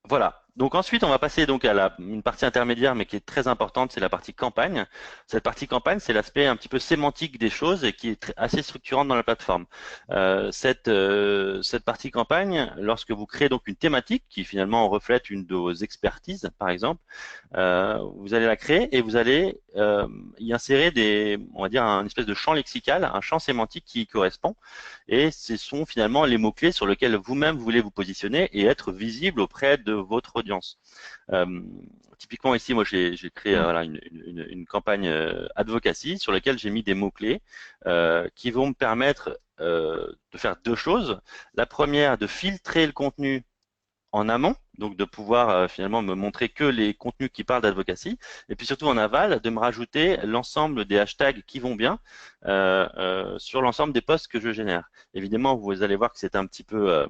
Voilà. Donc ensuite, on va passer donc à une partie intermédiaire, mais qui est très importante, c'est la partie campagne. Cette partie campagne, c'est l'aspect un petit peu sémantique des choses et qui est assez structurante dans la plateforme. Cette partie campagne, lorsque vous créez donc une thématique qui finalement reflète une de vos expertises, par exemple, vous allez la créer et vous allez y insérer on va dire, un espèce de champ lexical, un champ sémantique qui y correspond. Et ce sont finalement les mots-clés sur lesquels vous-même voulez vous positionner et être visible auprès de votre audience. Typiquement ici, moi j'ai créé voilà, une campagne advocacy sur laquelle j'ai mis des mots-clés qui vont me permettre de faire deux choses. La première, de filtrer le contenu en amont, donc de pouvoir finalement me montrer que les contenus qui parlent d'advocacy, et puis surtout en aval, de me rajouter l'ensemble des hashtags qui vont bien sur l'ensemble des posts que je génère. Évidemment, vous allez voir que c'est un petit peu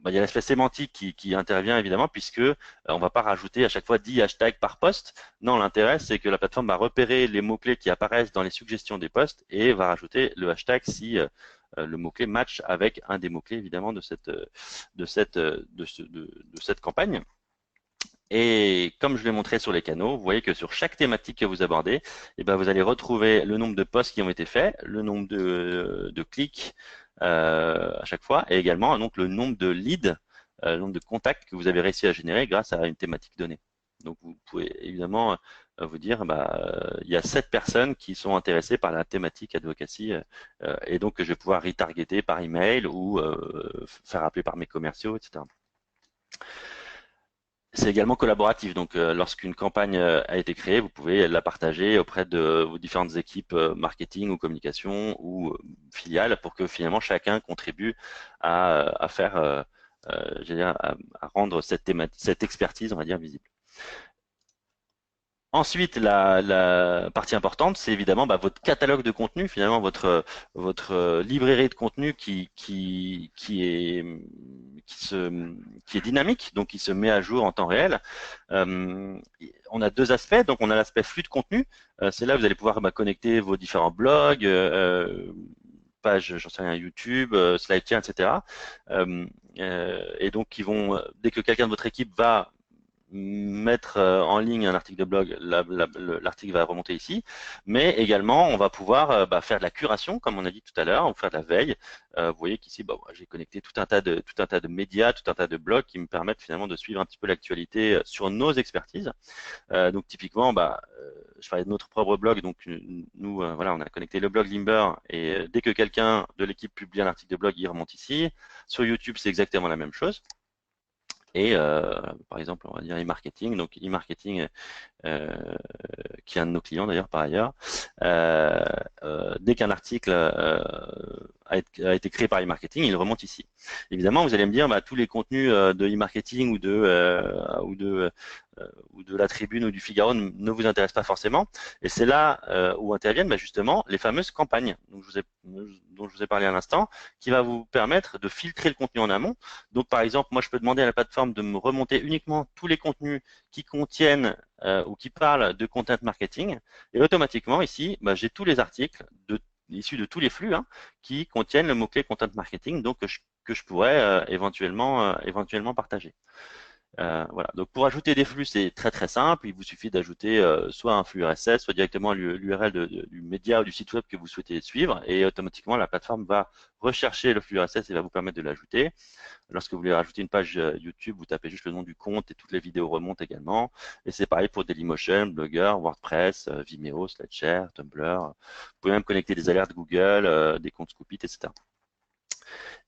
il y a l'aspect sémantique qui intervient évidemment puisque on va pas rajouter à chaque fois 10 hashtags par post. Non, l'intérêt c'est que la plateforme va repérer les mots-clés qui apparaissent dans les suggestions des posts et va rajouter le hashtag si le mot-clé match avec un des mots-clés évidemment de cette campagne. Et comme je l'ai montré sur les canaux, vous voyez que sur chaque thématique que vous abordez, vous allez retrouver le nombre de posts qui ont été faits, le nombre de clics à chaque fois, et également donc le nombre de leads, le nombre de contacts que vous avez réussi à générer grâce à une thématique donnée. Donc vous pouvez évidemment vous dire, il y a 7 personnes qui sont intéressées par la thématique advocacy, et donc je vais pouvoir retargeter par email ou faire appeler par mes commerciaux, etc. C'est également collaboratif, donc lorsqu'une campagne a été créée, vous pouvez la partager auprès de vos différentes équipes marketing ou communication ou filiales pour que finalement chacun contribue à faire, à rendre cette expertise, on va dire, visible. Ensuite, la partie importante, c'est évidemment votre catalogue de contenu, finalement votre librairie de contenu qui est dynamique, donc qui se met à jour en temps réel. On a deux aspects, donc on a l'aspect flux de contenu. C'est là où vous allez pouvoir connecter vos différents blogs, pages, j'en sais rien, YouTube, SlideShare, etc. Et donc qui vont, dès que quelqu'un de votre équipe va mettre en ligne un article de blog, l'article va remonter ici, mais également on va pouvoir faire de la curation, comme on a dit tout à l'heure, ou faire de la veille. Vous voyez qu'ici, j'ai connecté tout un tas de médias, tout un tas de blogs qui me permettent finalement de suivre un petit peu l'actualité sur nos expertises. Donc typiquement, je parlais de notre propre blog, donc nous, voilà, on a connecté le blog Limber et dès que quelqu'un de l'équipe publie un article de blog, il remonte ici. Sur YouTube, c'est exactement la même chose. Et par exemple, on va dire e-marketing. Donc e-marketing, qui est un de nos clients d'ailleurs par ailleurs, dès qu'un article a été créé par e-marketing, il remonte ici. Évidemment, vous allez me dire, tous les contenus de e-marketing ou de la Tribune ou du Figaro ne vous intéressent pas forcément. Et c'est là où interviennent justement les fameuses campagnes dont je vous ai parlé à l'instant, qui va vous permettre de filtrer le contenu en amont. Donc par exemple, moi je peux demander à la plateforme de me remonter uniquement tous les contenus qui contiennent ou qui parlent de content marketing. Et automatiquement ici, j'ai tous les articles issus de tous les flux qui contiennent le mot-clé content marketing, donc que je pourrais éventuellement partager. Voilà. Donc pour ajouter des flux, c'est très très simple. Il vous suffit d'ajouter soit un flux RSS, soit directement l'URL du média ou du site web que vous souhaitez suivre, et automatiquement la plateforme va rechercher le flux RSS et va vous permettre de l'ajouter. Lorsque vous voulez rajouter une page YouTube, vous tapez juste le nom du compte et toutes les vidéos remontent également. Et c'est pareil pour Dailymotion, Blogger, WordPress, Vimeo, SlideShare, Tumblr. Vous pouvez même connecter des alertes Google, des comptes Scoopit, etc.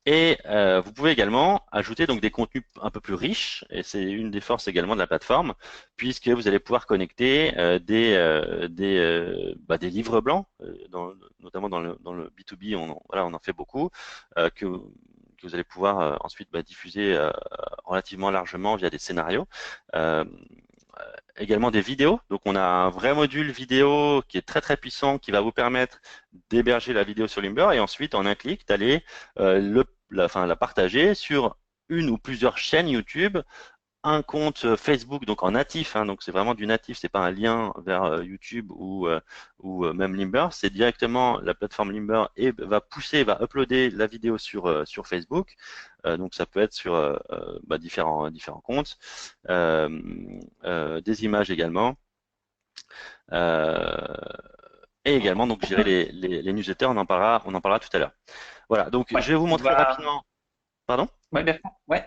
Et vous pouvez également ajouter donc des contenus un peu plus riches, et c'est une des forces également de la plateforme, puisque vous allez pouvoir connecter des livres blancs, notamment dans le B2B, voilà, on en fait beaucoup, que vous allez pouvoir ensuite diffuser relativement largement via des scénarios. Euh, Également des vidéos. Donc on a un vrai module vidéo qui est très très puissant, qui va vous permettre d'héberger la vidéo sur Limber et ensuite en un clic d'aller la partager sur une ou plusieurs chaînes YouTube, un compte Facebook donc en natif, hein, donc c'est vraiment du natif, c'est pas un lien vers YouTube ou même Limber, c'est directement la plateforme Limber et va pousser, va uploader la vidéo sur Facebook. Donc ça peut être sur différents comptes, euh, des images également. Euh, et également donc gérer les newsletters, on en parlera tout à l'heure. Voilà, donc Ouais, je vais vous on montrer va. rapidement. Pardon? Ouais, Bertrand, ouais.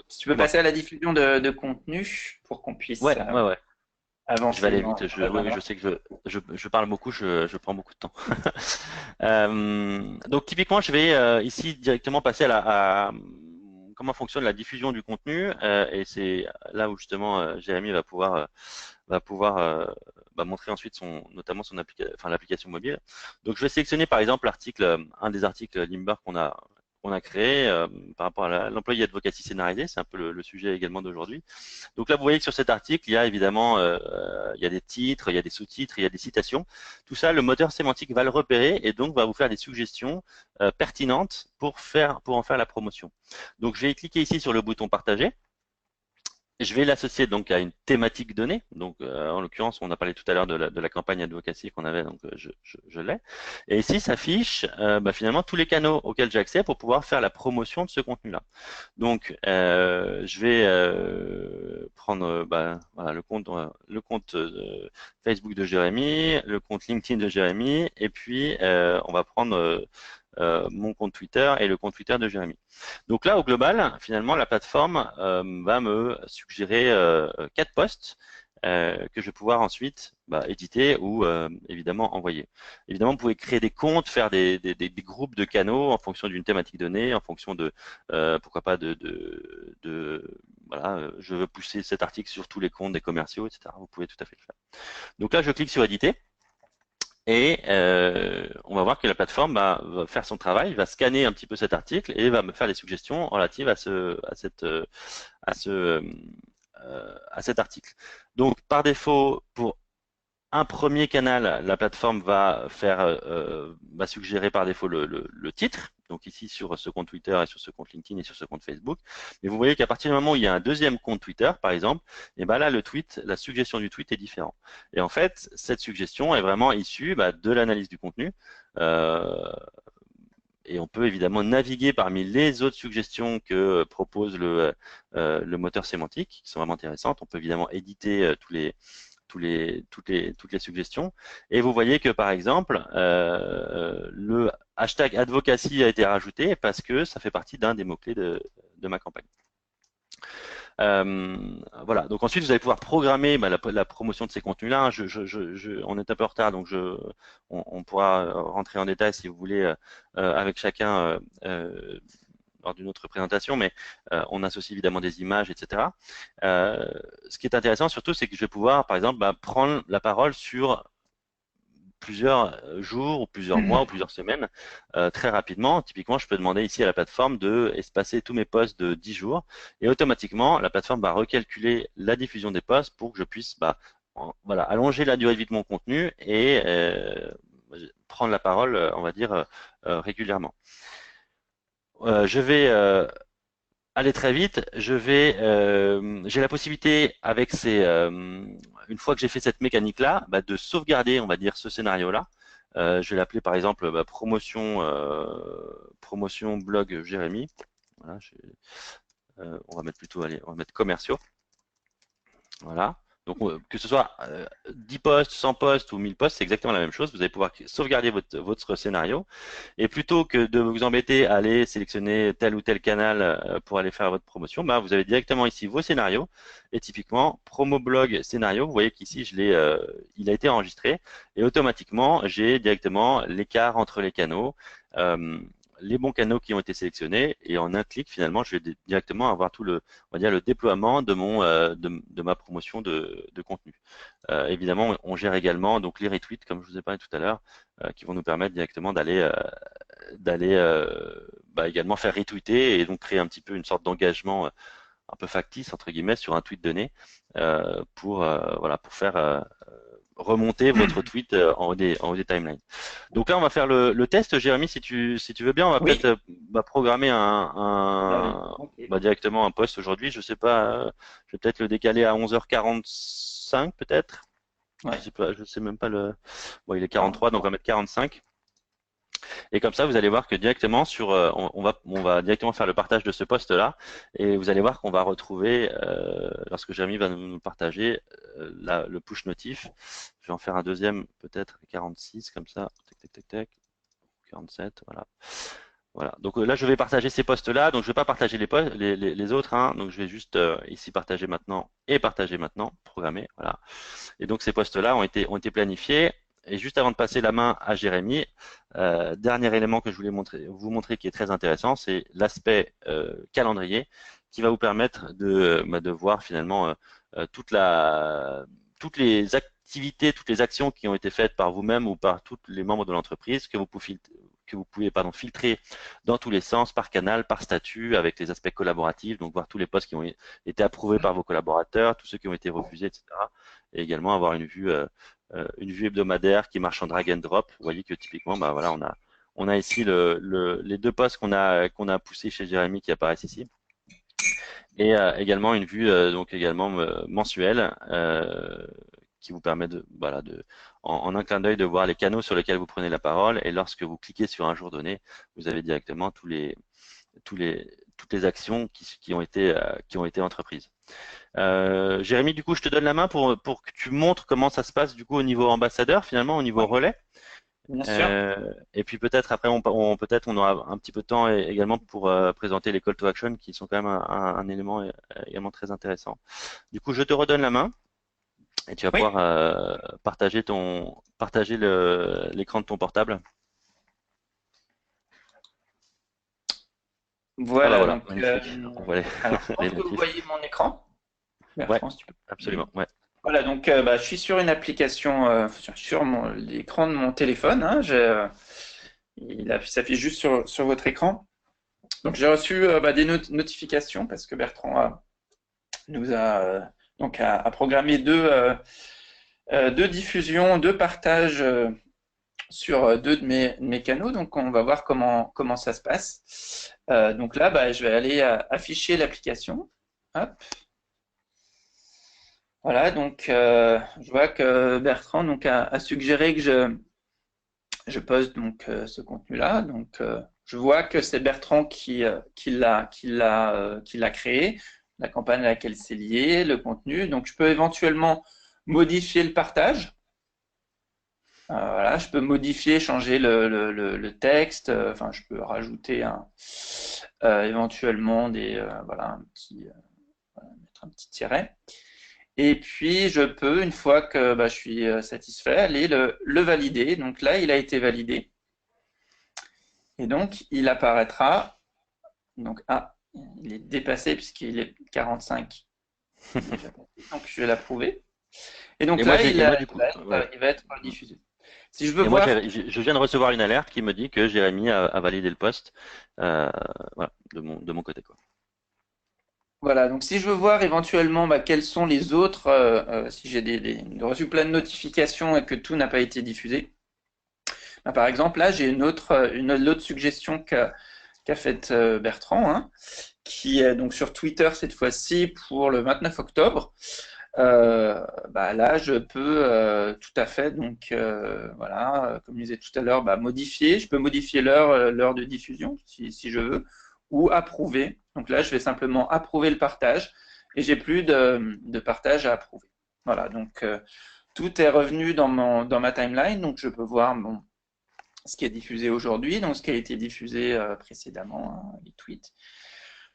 Si tu peux Dis-moi. passer à la diffusion de contenu pour qu'on puisse Ouais. Je vais avancer aller dans vite. la bonne Oui, je voie. sais que je parle beaucoup, je prends beaucoup de temps. Donc typiquement, je vais ici directement passer comment fonctionne la diffusion du contenu, et c'est là où justement Jérémy va pouvoir montrer ensuite notamment l'application mobile. Donc je vais sélectionner par exemple un des articles Limber qu'on a créé par rapport à l'employé advocacy scénarisé, c'est un peu le sujet également d'aujourd'hui. Donc là, vous voyez que sur cet article, il y a évidemment il y a des titres, il y a des sous-titres, il y a des citations. Tout ça, le moteur sémantique va le repérer et donc va vous faire des suggestions pertinentes pour en faire la promotion. Donc, je vais cliquer ici sur le bouton partager. Je vais l'associer donc à une thématique donnée. Donc, en l'occurrence, on a parlé tout à l'heure de la campagne advocacy qu'on avait, donc je l'ai. Et ici s'affiche finalement tous les canaux auxquels j'ai accès pour pouvoir faire la promotion de ce contenu-là. Donc, je vais prendre voilà, le compte Facebook de Jérémy, le compte LinkedIn de Jérémy, et puis on va prendre mon compte Twitter et le compte Twitter de Jérémy. Donc là, au global, finalement, la plateforme va me suggérer 4 posts que je vais pouvoir ensuite éditer ou évidemment envoyer. Évidemment, vous pouvez créer des comptes, faire des groupes de canaux en fonction d'une thématique donnée, en fonction de pourquoi pas voilà, je veux pousser cet article sur tous les comptes des commerciaux, etc. Vous pouvez tout à fait le faire. Donc là, je clique sur éditer. Et on va voir que la plateforme va faire son travail, va scanner un petit peu cet article et va me faire des suggestions relatives à cet article. Donc, par défaut, pour un premier canal, la plateforme va suggérer par défaut le titre. Donc ici sur ce compte Twitter et sur ce compte LinkedIn et sur ce compte Facebook. Mais vous voyez qu'à partir du moment où il y a un deuxième compte Twitter, par exemple, et ben là la suggestion du tweet est différente. Et en fait, cette suggestion est vraiment issue de l'analyse du contenu. Euh, et on peut évidemment naviguer parmi les autres suggestions que propose le moteur sémantique, qui sont vraiment intéressantes. On peut évidemment éditer toutes les suggestions. Et vous voyez que par exemple, le hashtag advocacy a été rajouté parce que ça fait partie d'un des mots-clés de ma campagne. Voilà. Donc ensuite, vous allez pouvoir programmer la promotion de ces contenus-là. On est un peu en retard, donc on pourra rentrer en détail si vous voulez avec chacun lors d'une autre présentation, mais on associe évidemment des images, etc. Ce qui est intéressant surtout, c'est que je vais pouvoir, par exemple, prendre la parole sur plusieurs jours ou plusieurs mois ou plusieurs semaines très rapidement. Typiquement, je peux demander ici à la plateforme de espacer tous mes posts de 10 jours et automatiquement, la plateforme va recalculer la diffusion des posts pour que je puisse voilà, allonger la durée de vie de mon contenu et prendre la parole, on va dire, régulièrement. Je vais aller très vite. J'ai la possibilité une fois que j'ai fait cette mécanique-là, de sauvegarder, on va dire, ce scénario-là. Je vais l'appeler par exemple promotion blog Jérémy. Voilà, on va mettre commerciaux. Voilà. Donc, que ce soit 10 postes, 100 postes ou 1000 postes, c'est exactement la même chose. Vous allez pouvoir sauvegarder votre scénario. Et plutôt que de vous embêter à aller sélectionner tel ou tel canal pour aller faire votre promotion, bah, vous avez directement ici vos scénarios. Et typiquement, promo blog scénario, vous voyez qu'ici, il a été enregistré. Et automatiquement, j'ai directement l'écart entre les canaux. euh, les bons canaux qui ont été sélectionnés et en un clic finalement je vais directement avoir tout le on va dire le déploiement de ma promotion de contenu. Évidemment, on gère également donc les retweets, comme je vous ai parlé tout à l'heure, qui vont nous permettre directement d'aller également faire retweeter et donc créer un petit peu une sorte d'engagement un peu factice entre guillemets sur un tweet donné pour faire remonter votre tweet en haut des timelines. Donc là, on va faire le test. Jérémy, si tu veux bien, on va peut-être Oui. programmer Allez, ok. directement un post aujourd'hui. Je sais pas, je vais peut-être le décaler à 11h45 peut-être. Je Ouais. sais pas, je sais même pas le. Bon, il est 43, donc on 43. va mettre 45. Et comme ça, vous allez voir que directement on va directement faire le partage de ce post-là, et vous allez voir qu'on va retrouver, lorsque Jérémy va nous partager le push notif. Je vais en faire un deuxième, peut-être 46, comme ça. Tac, tac, tac, tac. 47, voilà. Voilà. Donc là, je vais partager ces postes-là. Donc je ne vais pas partager les autres, hein. Donc je vais juste ici partager maintenant et partager maintenant, programmer. Voilà. Et donc ces postes-là ont été planifiés. Et juste avant de passer la main à Jérémy, dernier élément que je voulais vous montrer qui est très intéressant, c'est l'aspect calendrier qui va vous permettre de voir finalement toutes les activités, toutes les actions qui ont été faites par vous-même ou par tous les membres de l'entreprise que vous pouvez filtrer dans tous les sens, par canal, par statut, avec les aspects collaboratifs, donc voir tous les postes qui ont été approuvés par vos collaborateurs, tous ceux qui ont été refusés, etc. Et également avoir une vue hebdomadaire qui marche en drag and drop. Vous voyez que typiquement, bah voilà, on a ici les deux postes qu'on a poussés chez Jérémy qui apparaissent ici. Et également une vue donc également mensuelle qui vous permet en un clin d'œil de voir les canaux sur lesquels vous prenez la parole. Et lorsque vous cliquez sur un jour donné, vous avez directement toutes les actions qui ont été entreprises. Jérémy, du coup, je te donne la main pour que tu montres comment ça se passe du coup au niveau ambassadeur, finalement, au niveau Ouais, relais. bien sûr. Et puis peut-être après, peut-être on aura un petit peu de temps également pour présenter les call to action qui sont quand même un élément également très intéressant. Du coup, je te redonne la main et tu vas Oui. pouvoir partager l'écran de ton portable. Ah bah Voilà, voilà, donc, magnifique. On voit les, alors je les pense que vous notifs. voyez mon écran. Ouais, Bertrand, si tu peux. absolument. Ouais. Voilà, donc je suis sur une application, sur l'écran de mon téléphone, hein, il s'affiche juste sur votre écran. Donc j'ai reçu des notifications parce que Bertrand nous a a programmé deux diffusions, deux partages sur deux de mes canaux. Donc on va voir comment ça se passe. Donc là, je vais aller afficher l'application. Hop. Voilà, donc je vois que Bertrand a suggéré que je poste ce contenu-là. Donc je vois que c'est Bertrand qui l'a créé, la campagne à laquelle c'est lié, le contenu. Donc je peux éventuellement modifier le partage. Voilà, je peux modifier, changer le texte. Enfin, je peux rajouter éventuellement mettre un petit tiret. Et puis, je peux, une fois que je suis satisfait, aller le valider. Donc là, il a été validé. Et donc, il apparaîtra. Donc, il est dépassé puisqu'il est 45 déjà passé. Donc, je vais l'approuver. Et donc Et moi, là, j'ai, et moi du coup, ouais. il va être diffusé. Si je veux Et moi, voir, je viens de recevoir une alerte qui me dit que Jérémy a validé le poste, euh, voilà, de mon côté, quoi. voilà, donc si je veux voir éventuellement quels sont les autres, si j'ai reçu plein de notifications et que tout n'a pas été diffusé. Par exemple, là, j'ai une autre suggestion qu'a faite Bertrand, hein, qui est donc sur Twitter cette fois-ci pour le 29 octobre. Là, je peux tout à fait, donc voilà, comme je disais tout à l'heure, modifier. Je peux modifier l'heure de diffusion si je veux, ou approuver. Donc là, je vais simplement approuver le partage. et j'ai plus de partage à approuver. Voilà, donc tout est revenu dans ma timeline, donc je peux voir ce qui est diffusé aujourd'hui, donc ce qui a été diffusé précédemment, hein, les tweets.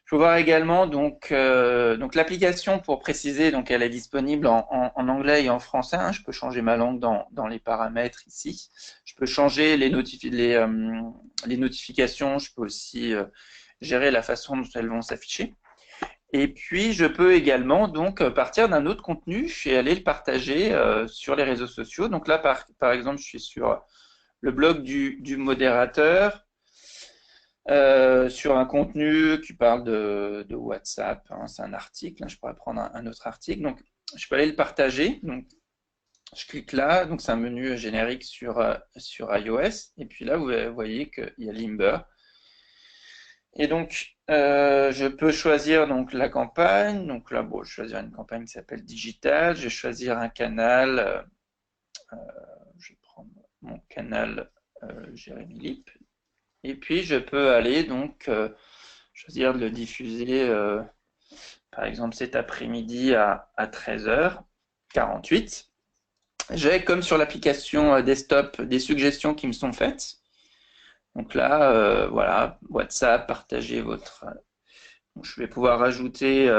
Je peux voir également donc l'application, pour préciser, donc elle est disponible en anglais et en français, hein. Je peux changer ma langue dans les paramètres ici. Je peux changer les notifications. Je peux aussi gérer la façon dont elles vont s'afficher. Et puis je peux également donc partir d'un autre contenu et aller le partager sur les réseaux sociaux. Donc là par exemple je suis sur le blog du modérateur. Sur un contenu qui parle de WhatsApp, hein, c'est un article, hein, je pourrais prendre un autre article, donc je peux aller le partager, donc je clique là, donc c'est un menu générique sur iOS, et puis là vous voyez qu'il y a Limber, et donc je peux choisir donc la campagne, donc là bon, je vais choisir une campagne qui s'appelle Digital, je vais choisir un canal, je vais prendre mon canal Jérémy Lip. Et puis je peux aller donc choisir de le diffuser par exemple cet après-midi à 13h48. J'ai comme sur l'application desktop des suggestions qui me sont faites. Donc là, voilà, WhatsApp, partagez votre... Donc, je vais pouvoir rajouter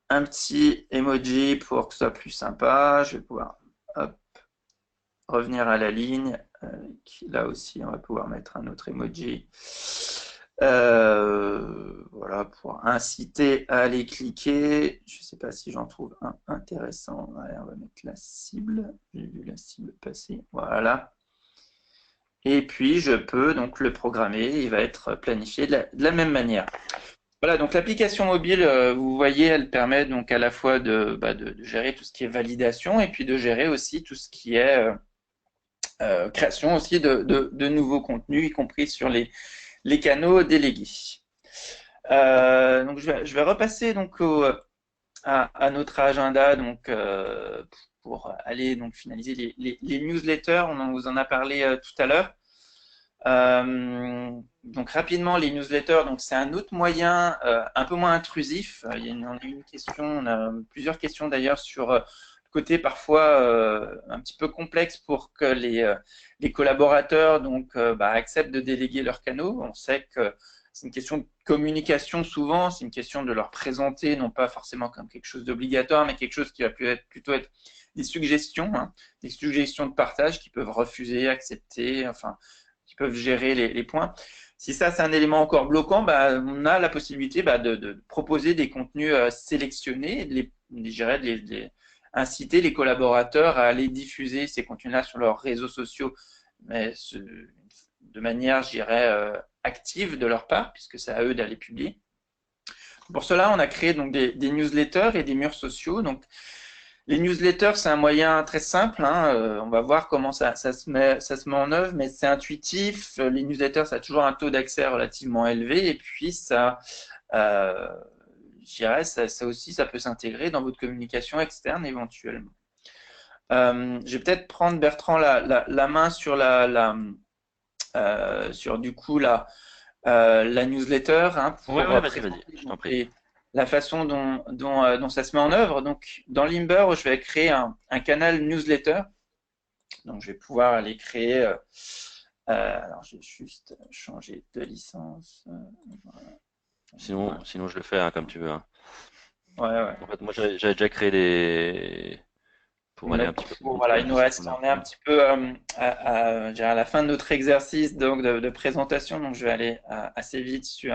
un petit emoji pour que ce soit plus sympa. Je vais pouvoir hop, revenir à la ligne. Là aussi, on va pouvoir mettre un autre emoji. Voilà, pour inciter à aller cliquer. Je ne sais pas si j'en trouve un intéressant. Allez, on va mettre la cible. J'ai vu la cible passer. Voilà. Et puis, je peux donc le programmer. Il va être planifié de la même manière. Voilà, donc l'application mobile, vous voyez, elle permet donc à la fois de gérer tout ce qui est validation et puis de gérer aussi tout ce qui est création aussi de nouveaux contenus, y compris sur les canaux délégués. Donc je vais repasser donc à notre agenda donc pour aller donc finaliser les newsletters. On vous en a parlé tout à l'heure. Donc rapidement les newsletters, donc c'est un autre moyen un peu moins intrusif. On a une question, on a plusieurs questions d'ailleurs sur le côté parfois un petit peu complexe pour que les collaborateurs donc acceptent de déléguer leurs canaux. On sait que c'est une question de communication souvent, c'est une question de leur présenter non pas forcément comme quelque chose d'obligatoire, mais quelque chose qui va plutôt être des suggestions, hein, des suggestions de partage qu'ils peuvent refuser, accepter, enfin qui peuvent gérer les points. Si ça, c'est un élément encore bloquant, on a la possibilité de proposer des contenus sélectionnés, de les inciter les collaborateurs à aller diffuser ces contenus-là sur leurs réseaux sociaux, mais de manière, je dirais, active de leur part, puisque c'est à eux d'aller publier. Pour cela, on a créé donc des newsletters et des murs sociaux. Donc, les newsletters, c'est un moyen très simple, hein. On va voir comment ça se met en œuvre, mais c'est intuitif. Les newsletters, ça a toujours un taux d'accès relativement élevé, et puis ça, je dirais, ça aussi, ça peut s'intégrer dans votre communication externe éventuellement. Je vais peut-être prendre, Bertrand, la main sur sur du coup la newsletter, hein, pour vas-y, je t'en prie. la façon dont ça se met en œuvre. Donc, dans Limber, je vais créer un canal newsletter. Donc, je vais pouvoir aller créer. Alors, je vais juste changer de licence. Voilà. Sinon, je le fais hein, comme tu veux. Hein. Ouais. En fait, moi, j'avais déjà créé des. Pour aller un petit peu plus vite. Voilà, il nous reste, on est un petit peu à la fin de notre exercice donc de présentation. Donc, je vais aller assez vite sur.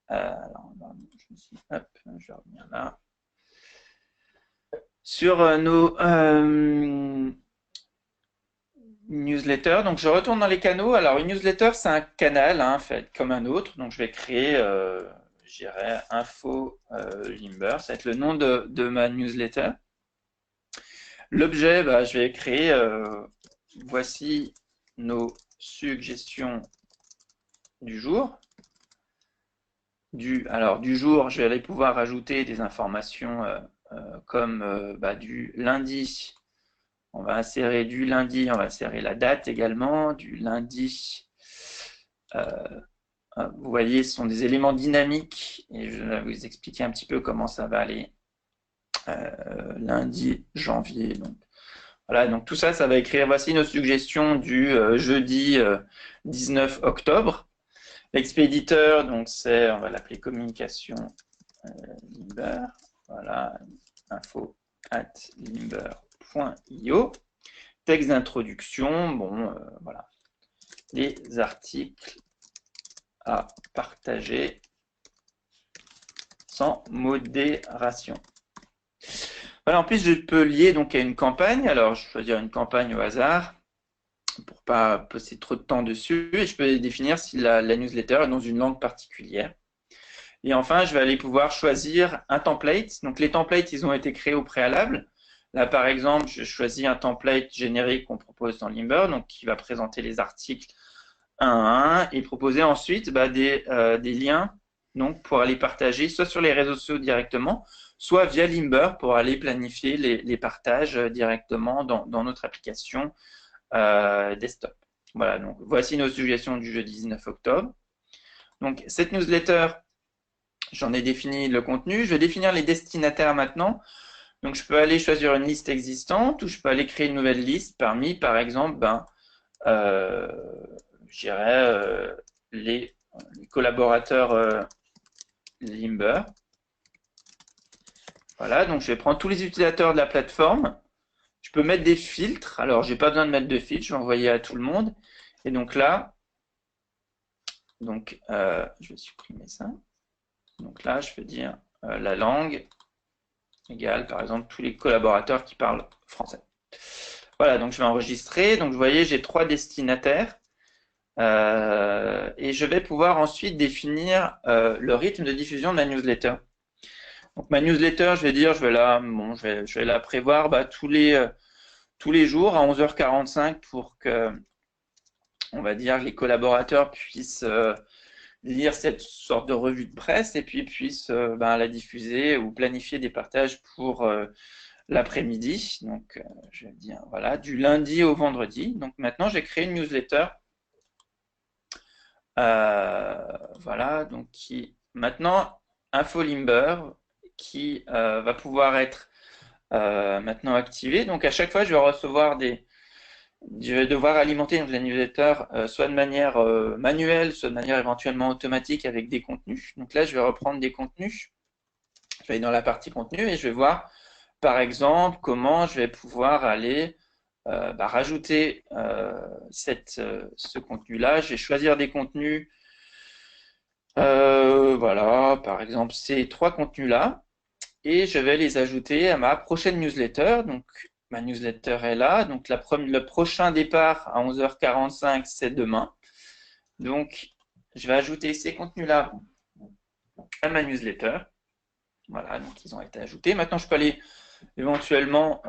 Alors, je vais revenir là. Sur nos newsletters. Donc, je retourne dans les canaux. Alors, une newsletter, c'est un canal hein, fait comme un autre. Donc, je vais créer, je dirais, info Limber. Ça va être le nom de ma newsletter. L'objet, je vais créer, voici nos suggestions du jour. Du jour, je vais aller pouvoir ajouter des informations comme du lundi. On va insérer du lundi, on va insérer la date également, du lundi vous voyez, ce sont des éléments dynamiques et je vais vous expliquer un petit peu comment ça va aller lundi, janvier. Donc, voilà, donc tout ça, ça va écrire. Voici nos suggestions du jeudi 19 octobre. L'expéditeur, donc c'est, on va l'appeler communication Limber. Voilà, info@limber.io. Texte d'introduction, bon, voilà. Les articles à partager sans modération. Voilà, en plus, je peux lier donc à une campagne. Alors, je vais choisir une campagne au hasard pour pas passer trop de temps dessus. Et je peux définir si la newsletter est dans une langue particulière. Et enfin, je vais aller pouvoir choisir un template. Donc, les templates, ils ont été créés au préalable. Là, par exemple, je choisis un template générique qu'on propose dans Limber, donc qui va présenter les articles un à un et proposer ensuite des liens donc, pour aller partager soit sur les réseaux sociaux directement, soit via Limber pour aller planifier les partages directement dans notre application desktop. Voilà, donc voici nos suggestions du jeudi 19 octobre. Donc, cette newsletter, j'en ai défini le contenu. Je vais définir les destinataires maintenant. Donc, je peux aller choisir une liste existante ou je peux aller créer une nouvelle liste parmi, par exemple, je dirais les collaborateurs Limber. Voilà, donc je vais prendre tous les utilisateurs de la plateforme. Je peux mettre des filtres. Alors, je n'ai pas besoin de mettre de filtres, je vais envoyer à tout le monde. Et donc là, je vais supprimer ça. Donc là, je vais dire la langue égale, par exemple, tous les collaborateurs qui parlent français. Voilà, donc je vais enregistrer. Donc, vous voyez, j'ai 3 destinataires. Et je vais pouvoir ensuite définir le rythme de diffusion de ma newsletter. Donc ma newsletter, je vais dire, je vais la prévoir tous les jours à 11h45 pour que, on va dire, les collaborateurs puissent lire cette sorte de revue de presse et puis puissent la diffuser ou planifier des partages pour l'après-midi. Donc je vais dire, voilà, du lundi au vendredi. Donc maintenant, j'ai créé une newsletter. Voilà, donc maintenant InfoLimber qui va pouvoir être maintenant activé. Donc à chaque fois, je vais devoir alimenter la newsletter soit de manière manuelle, soit de manière éventuellement automatique avec des contenus. Donc là, je vais reprendre des contenus. Je vais aller dans la partie contenu et je vais voir, par exemple, comment je vais pouvoir aller rajouter ce contenu-là. Je vais choisir des contenus. Voilà, par exemple, ces 3 contenus-là. Et je vais les ajouter à ma prochaine newsletter. Donc, ma newsletter est là. Donc, le prochain départ à 11h45, c'est demain. Donc, je vais ajouter ces contenus-là à ma newsletter. Voilà, donc ils ont été ajoutés. Maintenant, je peux aller éventuellement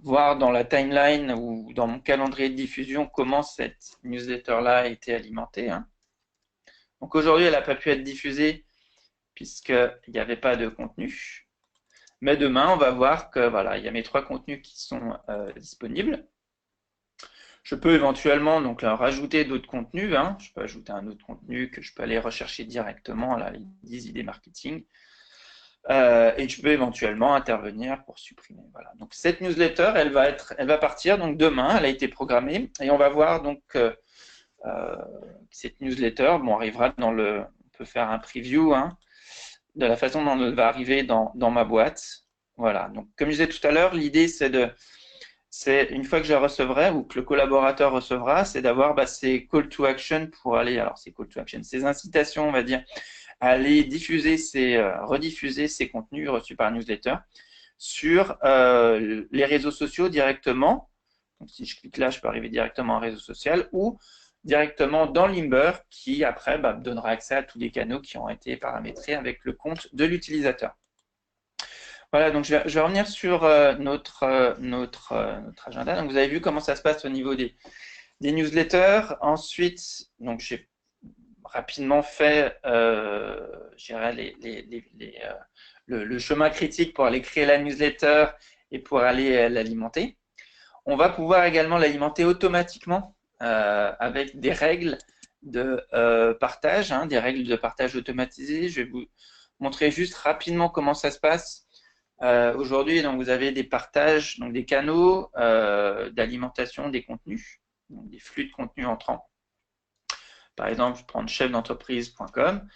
voir dans la timeline ou dans mon calendrier de diffusion comment cette newsletter-là a été alimentée. Donc aujourd'hui, elle n'a pas pu être diffusée puisqu'il n'y avait pas de contenu. Mais demain, on va voir que voilà, il y a mes 3 contenus qui sont disponibles. Je peux éventuellement donc rajouter d'autres contenus. Je peux ajouter un autre contenu que je peux aller rechercher directement, là, les 10 idées marketing. Et je peux éventuellement intervenir pour supprimer. Voilà. Donc cette newsletter, elle va partir donc demain. Elle a été programmée et on va voir donc cette newsletter. Bon, arrivera on peut faire un preview de la façon dont elle va arriver dans ma boîte. Voilà. Donc comme je disais tout à l'heure, l'idée c'est une fois que je la recevrai ou que le collaborateur recevra, c'est d'avoir ces call to action pour aller. Alors ces call to action, ces incitations, on va dire, aller rediffuser ces contenus reçus par newsletter sur les réseaux sociaux directement. Donc, si je clique là, je peux arriver directement en réseau social ou directement dans Limber qui après me donnera accès à tous les canaux qui ont été paramétrés avec le compte de l'utilisateur. Voilà, donc je vais revenir sur notre agenda. Donc vous avez vu comment ça se passe au niveau des newsletters. Ensuite, donc j'ai rapidement fait le chemin critique pour aller créer la newsletter et pour aller l'alimenter. On va pouvoir également l'alimenter automatiquement avec des règles de partage, hein, des règles de partage automatisées. Je vais vous montrer juste rapidement comment ça se passe. Aujourd'hui, donc, vous avez des partages, donc des canaux d'alimentation des contenus, donc des flux de contenus entrants. Par exemple, je prends chefdentreprise.com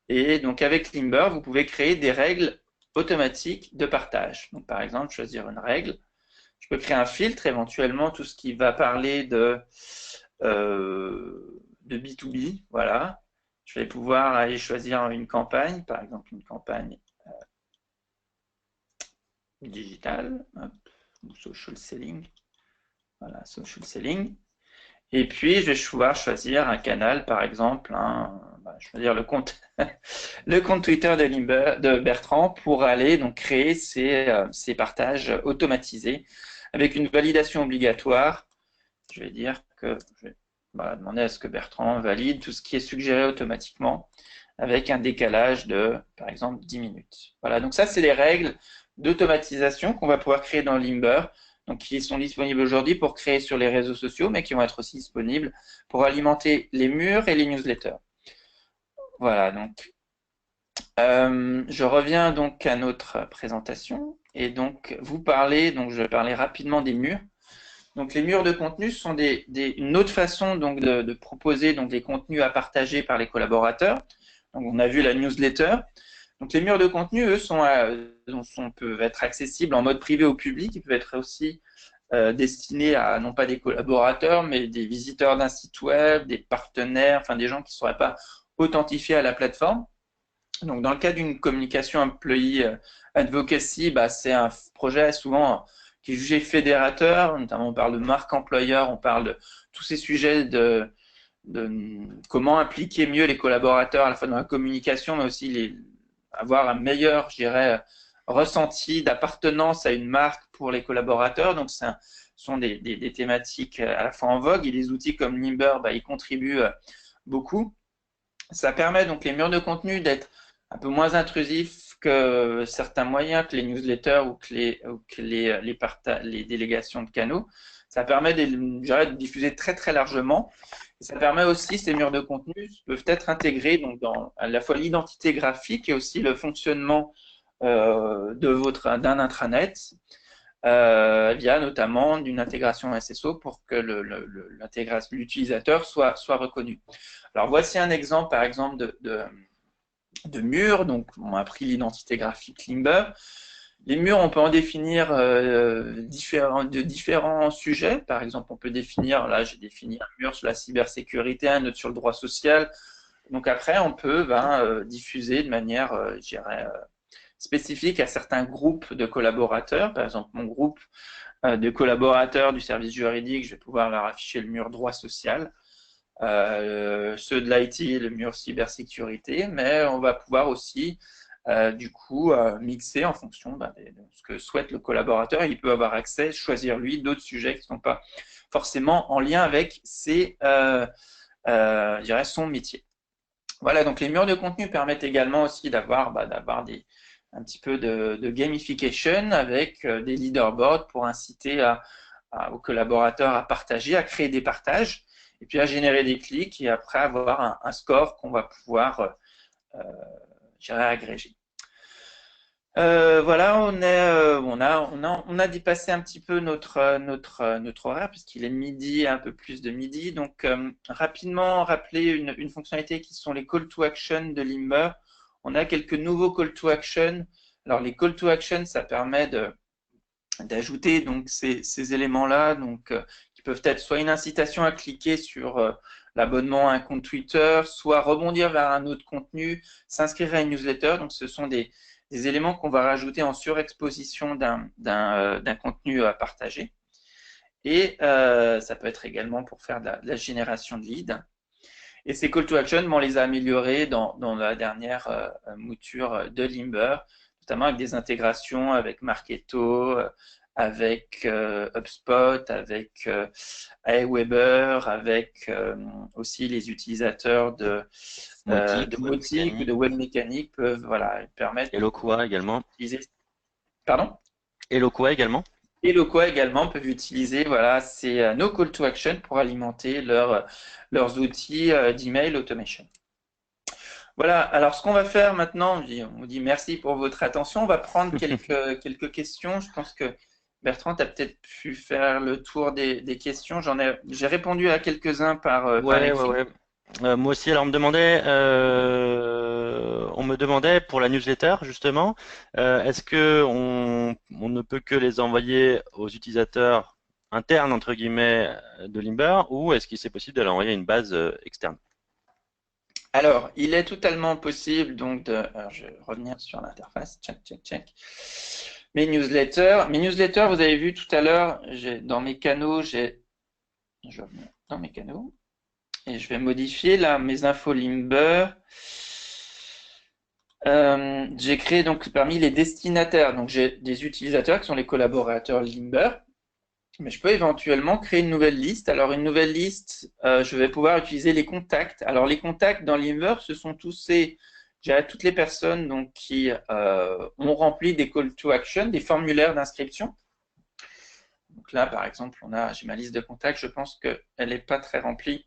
et donc avec Limber, vous pouvez créer des règles automatiques de partage. Donc, par exemple, choisir une règle. Je peux créer un filtre, éventuellement tout ce qui va parler de B2B. Voilà. Je vais pouvoir aller choisir une campagne, par exemple une campagne digitale, ou social selling. Voilà, social selling. Et puis, je vais pouvoir choisir un canal, par exemple, choisir le compte, le compte Twitter de Bertrand pour aller donc créer ces partages automatisés avec une validation obligatoire. Je vais dire que je vais demander à ce que Bertrand valide tout ce qui est suggéré automatiquement avec un décalage de, par exemple, 10 minutes. Voilà, donc ça, c'est les règles d'automatisation qu'on va pouvoir créer dans Limber, donc qui sont disponibles aujourd'hui pour créer sur les réseaux sociaux, mais qui vont être aussi disponibles pour alimenter les murs et les newsletters. Voilà, donc je reviens donc à notre présentation et donc je vais parler rapidement des murs. Donc les murs de contenu sont une autre façon donc de proposer donc des contenus à partager par les collaborateurs. Donc on a vu la newsletter. Donc les murs de contenu, eux, peuvent être accessibles en mode privé au public. Ils peuvent être aussi destinés à non pas des collaborateurs, mais des visiteurs d'un site web, des partenaires, enfin des gens qui ne seraient pas authentifiés à la plateforme. Donc dans le cas d'une communication employee advocacy, c'est un projet souvent qui est jugé fédérateur, notamment on parle de marque employeur, on parle de tous ces sujets de comment impliquer mieux les collaborateurs à la fois dans la communication, mais aussi avoir un meilleur, je dirais, ressenti d'appartenance à une marque pour les collaborateurs. Donc, ce sont des thématiques à la fois en vogue et des outils comme Limber, y contribuent beaucoup. Ça permet donc les murs de contenu d'être un peu moins intrusifs que certains moyens, que les newsletters ou que les délégations de canaux. Ça permet de diffuser très très largement. Et ça permet aussi, ces murs de contenu peuvent être intégrés donc dans à la fois l'identité graphique et aussi le fonctionnement d'un intranet via notamment d'une intégration SSO pour que l'utilisateur soit reconnu. Alors voici un exemple par exemple de mur. Donc on a pris l'identité graphique Limber. Les murs, on peut en définir de différents sujets. Par exemple, on peut définir, là j'ai défini un mur sur la cybersécurité, un autre sur le droit social. Donc après, on peut diffuser de manière, je dirais, spécifique à certains groupes de collaborateurs. Par exemple, mon groupe de collaborateurs du service juridique, je vais pouvoir leur afficher le mur droit social. Ceux de l'IT, le mur cybersécurité, mais on va pouvoir aussi du coup mixer en fonction de ce que souhaite le collaborateur. Il peut avoir accès, choisir lui d'autres sujets qui ne sont pas forcément en lien avec je dirais son métier. Voilà, donc les murs de contenu permettent également aussi d'avoir un petit peu de gamification avec des leaderboards pour inciter aux collaborateurs à partager, à créer des partages et puis à générer des clics et après avoir un score qu'on va pouvoir agréger. Voilà, on a dépassé un petit peu notre horaire puisqu'il est midi, un peu plus de midi. Donc, rapidement rappeler une fonctionnalité qui sont les call to action de Limber. On a quelques nouveaux call to action. Alors, les call to action, ça permet d'ajouter donc ces éléments-là, donc qui peuvent être soit une incitation à cliquer sur l'abonnement à un compte Twitter, soit rebondir vers un autre contenu, s'inscrire à une newsletter. Donc, ce sont des éléments qu'on va rajouter en surexposition d'un contenu à partager. Et ça peut être également pour faire de la génération de leads. Et ces call to action, on les a améliorés dans la dernière mouture de Limber, notamment avec des intégrations avec Marketo, avec HubSpot, avec Aweber, avec aussi les utilisateurs de Mautic ou de Webmécanique peuvent permettre Eloqua également. Pardon? Eloqua également. Et locaux également peuvent utiliser voilà, nos call to action pour alimenter leurs outils d'email automation. Voilà, alors ce qu'on va faire maintenant, on vous dit merci pour votre attention. On va prendre quelques questions. Je pense que Bertrand, tu as peut-être pu faire le tour des questions. J'ai répondu à quelques-uns par Ouais, ouais, écrit. ouais. Moi aussi, alors on me demandait pour la newsletter justement, est-ce que on ne peut que les envoyer aux utilisateurs internes entre guillemets de Limber ou est-ce qu'il c'est possible de l'envoyer à une base externe? Alors, il est totalement possible donc alors je vais revenir sur l'interface. Check, check, check. Mes newsletters, vous avez vu tout à l'heure, dans mes canaux, je reviens dans mes canaux et je vais modifier là mes infos Limber. J'ai créé donc parmi les destinataires, donc j'ai des utilisateurs qui sont les collaborateurs Limber, mais je peux éventuellement créer une nouvelle liste. Alors une nouvelle liste, je vais pouvoir utiliser les contacts. Alors les contacts dans Limber, ce sont j'ai toutes les personnes donc qui ont rempli des call to action, des formulaires d'inscription. Donc là, par exemple, j'ai ma liste de contacts. Je pense qu'elle n'est pas très remplie.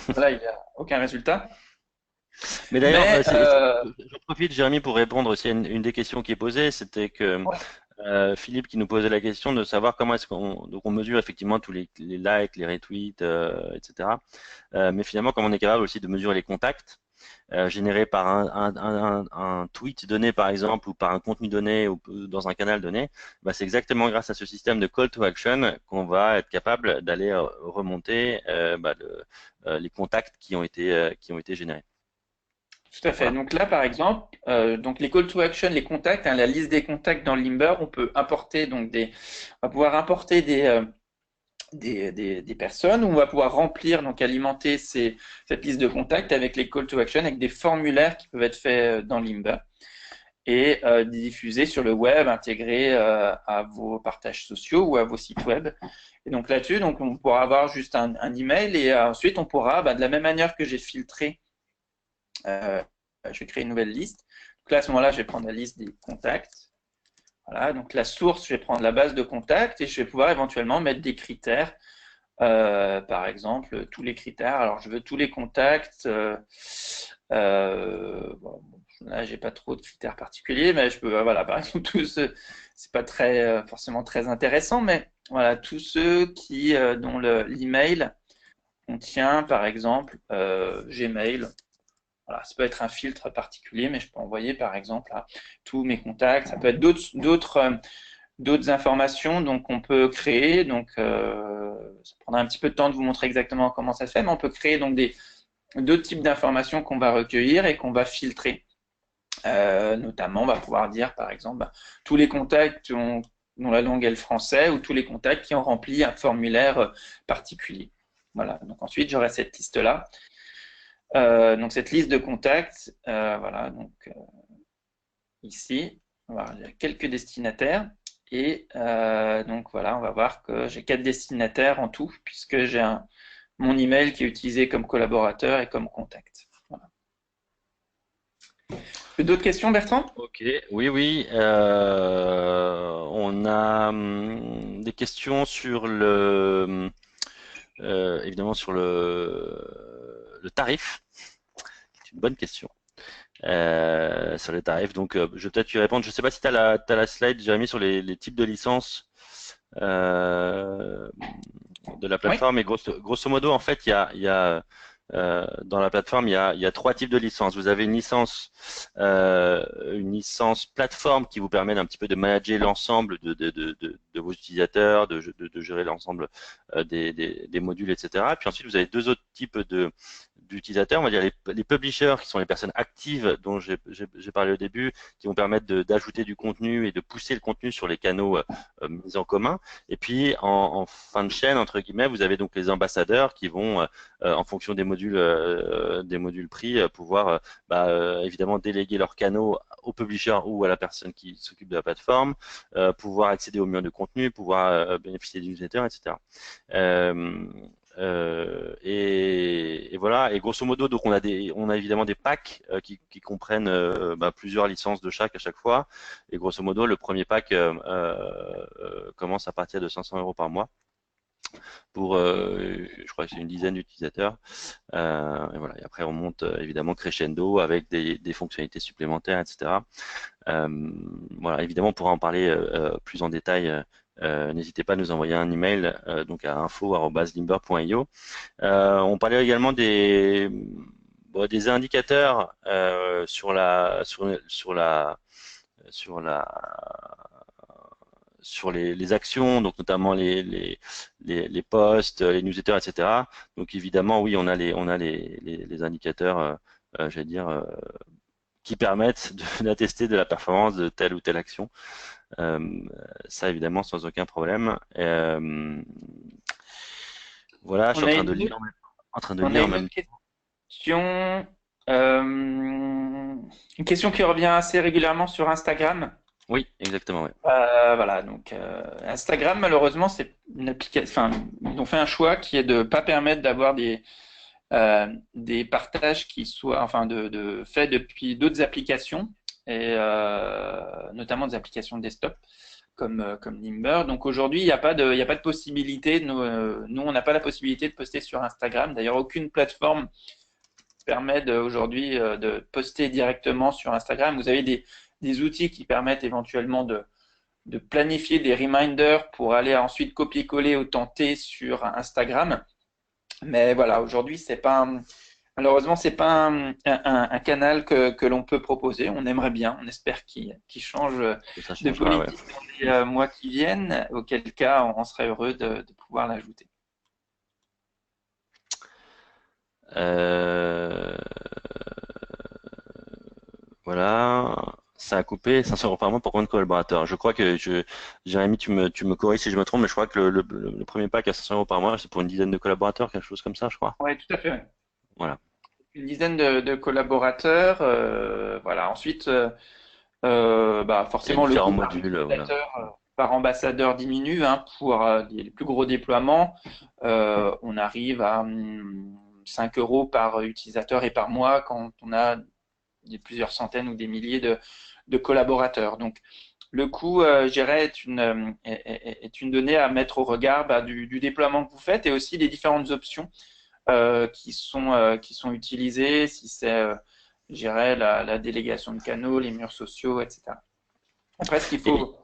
Voilà, il n'y a aucun résultat. Mais d'ailleurs, Mais je profite, Jérémy, pour répondre aussi à une des questions qui est posée, c'était que ouais, Philippe qui nous posait la question de savoir comment est-ce qu'on mesure effectivement tous les likes, les retweets, etc. Mais finalement, comme on est capable aussi de mesurer les contacts générés par un tweet donné par exemple ou par un contenu donné ou dans un canal donné, bah, c'est exactement grâce à ce système de call to action qu'on va être capable d'aller remonter les contacts qui ont été générés. tout à fait. Voilà. Donc là, par exemple, donc les call to action, les contacts, hein, la liste des contacts dans Limber, on peut importer on va pouvoir importer des personnes, où on va pouvoir remplir, donc alimenter cette liste de contacts avec les call to action, avec des formulaires qui peuvent être faits dans Limber et diffusés sur le web, intégrés à vos partages sociaux ou à vos sites web. Et donc là-dessus, donc on pourra avoir juste un email et ensuite on pourra, de la même manière que j'ai filtré, je vais créer une nouvelle liste. Donc là, à ce moment-là, je vais prendre la liste des contacts. Voilà, donc la source, je vais prendre la base de contacts et je vais pouvoir éventuellement mettre des critères. Par exemple, tous les critères. Alors, je veux tous les contacts. Bon, là, j'ai pas trop de critères particuliers, mais je peux, voilà, par exemple, tous, c'est pas forcément très intéressant, mais voilà, tous ceux dont l'email contient, par exemple, Gmail. Voilà, ça peut être un filtre particulier, mais je peux envoyer, par exemple, à tous mes contacts. Ça peut être d'autres informations donc on peut créer. Donc, ça prendra un petit peu de temps de vous montrer exactement comment ça se fait, mais on peut créer donc d'autres types d'informations qu'on va recueillir et qu'on va filtrer. Notamment, on va pouvoir dire, par exemple, tous les contacts dont la langue est le français ou tous les contacts qui ont rempli un formulaire particulier. Voilà. Donc ensuite, j'aurai cette liste-là. Donc cette liste de contacts, voilà. Donc ici, voilà, il y a quelques destinataires. Et donc voilà, on va voir que j'ai 4 destinataires en tout, puisque j'ai mon email qui est utilisé comme collaborateur et comme contact. Voilà. D'autres questions, Bertrand? Ok, oui, oui. On a des questions sur évidemment sur le tarif. C'est une bonne question. Sur les tarifs. Donc, je vais peut-être y répondre. Je ne sais pas si tu as t'as la slide, Jérémy, sur les types de licences euh, de la Oui. plateforme. Et grosso modo, en fait, il y a dans la plateforme, il y a trois types de licences. Vous avez une licence plateforme qui vous permet d'un petit peu de manager l'ensemble de vos utilisateurs, de gérer l'ensemble des modules, etc. Puis ensuite, vous avez deux autres types d'utilisateurs, on va dire les publishers, qui sont les personnes actives dont j'ai parlé au début, qui vont permettre d'ajouter du contenu et de pousser le contenu sur les canaux mis en commun. Et puis en fin de chaîne, entre guillemets, vous avez donc les ambassadeurs qui vont, en fonction des modules pris, pouvoir évidemment déléguer leurs canaux au publisher ou à la personne qui s'occupe de la plateforme, pouvoir accéder aux murs de contenu, pouvoir bénéficier des newsletters, etc. et voilà. Et grosso modo, donc on a évidemment des packs qui comprennent plusieurs licences de chaque à chaque fois. Et grosso modo, le premier pack commence à partir de 500 euros par mois pour, je crois que c'est une dizaine d'utilisateurs. Et voilà. Et après, on monte évidemment crescendo avec des fonctionnalités supplémentaires, etc. Voilà. Évidemment, on pourra en parler plus en détail. N'hésitez pas à nous envoyer un email donc à info@limber.io. On parlait également des indicateurs sur la sur les actions, donc notamment les posts, les newsletters, etc. Donc évidemment, oui, on a les indicateurs, j'allais dire, qui permettent d'attester de la performance de telle ou telle action. Ça, évidemment, sans aucun problème. Voilà, je suis On en a train une, de lire, en train de on a lire en une même autre question, une question qui revient assez régulièrement sur Instagram. Oui, exactement, oui. Voilà, donc Instagram, malheureusement, c'est une application. Enfin, ils ont fait un choix qui est de ne pas permettre d'avoir des partages qui soient, enfin, de faits depuis d'autres applications, et notamment des applications desktop comme Nimber. Donc aujourd'hui, il y a pas de possibilité. Nous, on n'a pas la possibilité de poster sur Instagram. D'ailleurs, aucune plateforme permet aujourd'hui de poster directement sur Instagram. Vous avez des outils qui permettent éventuellement de planifier des reminders pour aller ensuite copier-coller ou tenter sur Instagram. Mais voilà, aujourd'hui, malheureusement, c'est pas un canal que l'on peut proposer. On aimerait bien, on espère qu'il change Ça de changera, ouais. politique dans les mois qui viennent, auquel cas on serait heureux de pouvoir l'ajouter. Euh, Voilà, ça a coupé 500 euros par mois pour combien de collaborateurs? Je crois que Jérémy, tu me corriges si je me trompe, mais je crois que le premier pack à 500 euros par mois, c'est pour une dizaine de collaborateurs, quelque chose comme ça, je crois. Oui, tout à fait. Ouais. Voilà. Une dizaine de collaborateurs. Voilà. Ensuite, Il y a forcément, le différents coût par modules, voilà. utilisateur, par ambassadeur diminue, hein, pour les plus gros déploiements. On arrive à 5 euros par utilisateur et par mois quand on a plusieurs centaines ou des milliers de collaborateurs. Donc, le coût, je dirais, est une donnée à mettre au regard du déploiement que vous faites et aussi des différentes options qui sont utilisées, si c'est, je dirais, la délégation de canaux, les murs sociaux, etc. Après, ce qu'il Et, faut,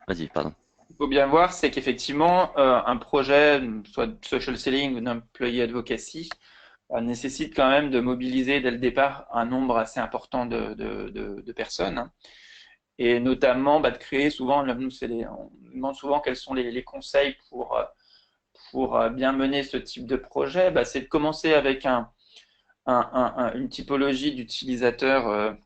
vas-y, pardon. il faut bien voir, c'est qu'effectivement, un projet, soit de social selling ou d'employee advocacy, nécessite quand même de mobiliser dès le départ un nombre assez important de personnes, hein. Et notamment de créer souvent, on nous demande souvent quels sont les conseils pour bien mener ce type de projet. C'est de commencer avec une typologie d'utilisateurs,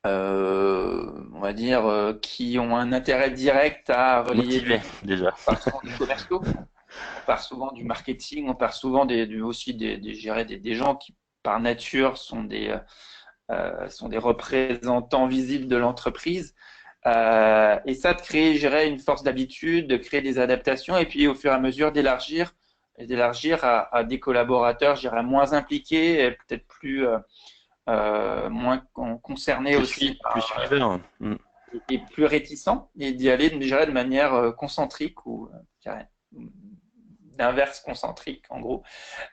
on va dire, qui ont un intérêt direct à relayer Motivé, du. déjà. On parle souvent des commerciaux, on parle souvent du marketing, on parle souvent aussi je dirais des gens qui, par nature, sont des représentants visibles de l'entreprise. Et ça, de créer, je dirais, une force d'habitude, de créer des adaptations, et puis au fur et à mesure d'élargir à des collaborateurs, je dirais, moins impliqués et peut-être moins concernés aussi Plus suiveur. Mm. et plus réticents, et d'y aller, je dirais, de manière concentrique ou je dirais, d'inverse concentrique, en gros,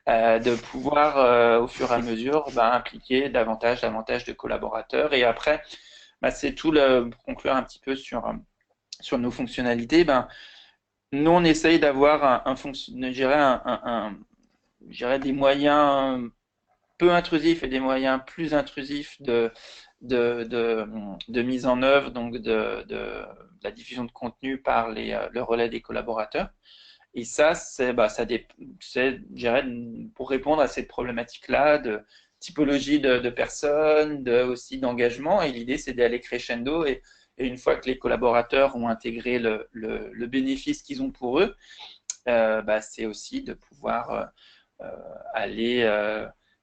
de pouvoir, au fur et à mesure, impliquer davantage de collaborateurs. Et après, c'est pour conclure un petit peu sur nos fonctionnalités, nous, on essaye d'avoir je dirais, je dirais des moyens peu intrusifs et des moyens plus intrusifs de mise en œuvre, donc de la diffusion de contenu par le relais des collaborateurs. Et ça, je dirais, pour répondre à cette problématique-là de typologie de personnes, aussi d'engagement. Et l'idée, c'est d'aller crescendo. Et une fois que les collaborateurs ont intégré le bénéfice qu'ils ont pour eux, c'est aussi de pouvoir aller,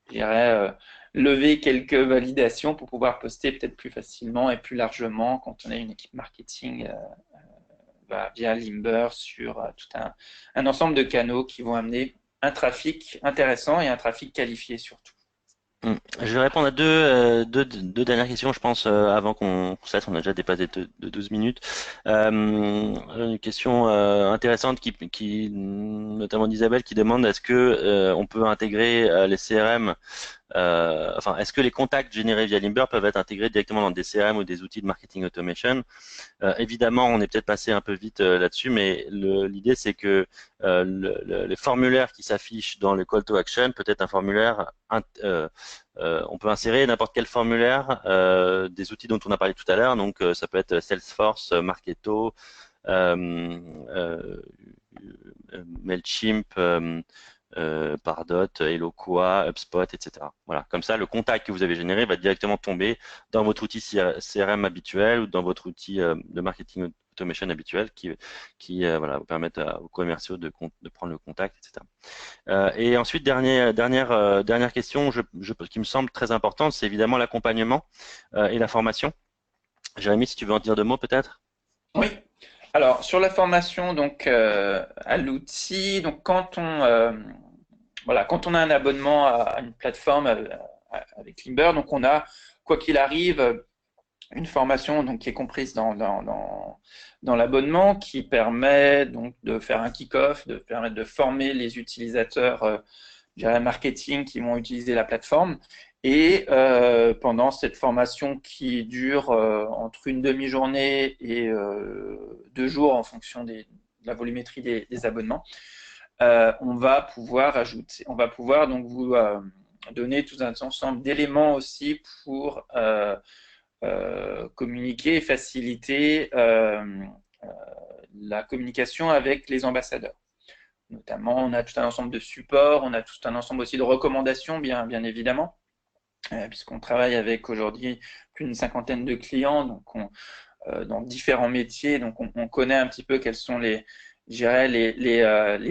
je dirais, lever quelques validations pour pouvoir poster peut-être plus facilement et plus largement quand on a une équipe marketing via Limber sur tout un ensemble de canaux qui vont amener un trafic intéressant et un trafic qualifié surtout. Je vais répondre à deux dernières questions, je pense, avant qu'on se laisse. On a déjà dépassé de 12 minutes. Une question intéressante notamment d'Isabelle, qui demande est-ce que on peut intégrer les CRM, enfin, est-ce que les contacts générés via Limber peuvent être intégrés directement dans des CRM ou des outils de marketing automation? Évidemment, on est peut-être passé un peu vite là-dessus, mais l'idée c'est que les formulaires qui s'affichent dans le call to action peut être un formulaire, on peut insérer n'importe quel formulaire des outils dont on a parlé tout à l'heure. Donc ça peut être Salesforce, Marketo, euh, euh, Mailchimp, Pardot, Eloqua, HubSpot, etc. Voilà, comme ça, le contact que vous avez généré va directement tomber dans votre outil CRM habituel ou dans votre outil de marketing automation habituel qui voilà, vous permettent aux commerciaux de prendre le contact, etc. Et ensuite, dernière question qui me semble très importante, c'est évidemment l'accompagnement et la formation. Jérémy, si tu veux en dire deux mots peut-être? Oui. Alors sur la formation donc à l'outil, donc quand on a un abonnement à une plateforme avec Limber, donc on a quoi qu'il arrive une formation donc qui est comprise dans l'abonnement qui permet donc de faire un kick-off, de permettre de former les utilisateurs marketing qui vont utiliser la plateforme. Et pendant cette formation qui dure entre une demi-journée et 2 jours en fonction de la volumétrie des abonnements, on va pouvoir donc vous donner tout un ensemble d'éléments aussi pour communiquer et faciliter la communication avec les ambassadeurs. Notamment, on a tout un ensemble de supports, on a tout un ensemble aussi de recommandations, bien évidemment, puisqu'on travaille avec aujourd'hui plus d'une cinquantaine de clients, donc dans différents métiers, donc on connaît un petit peu quels sont les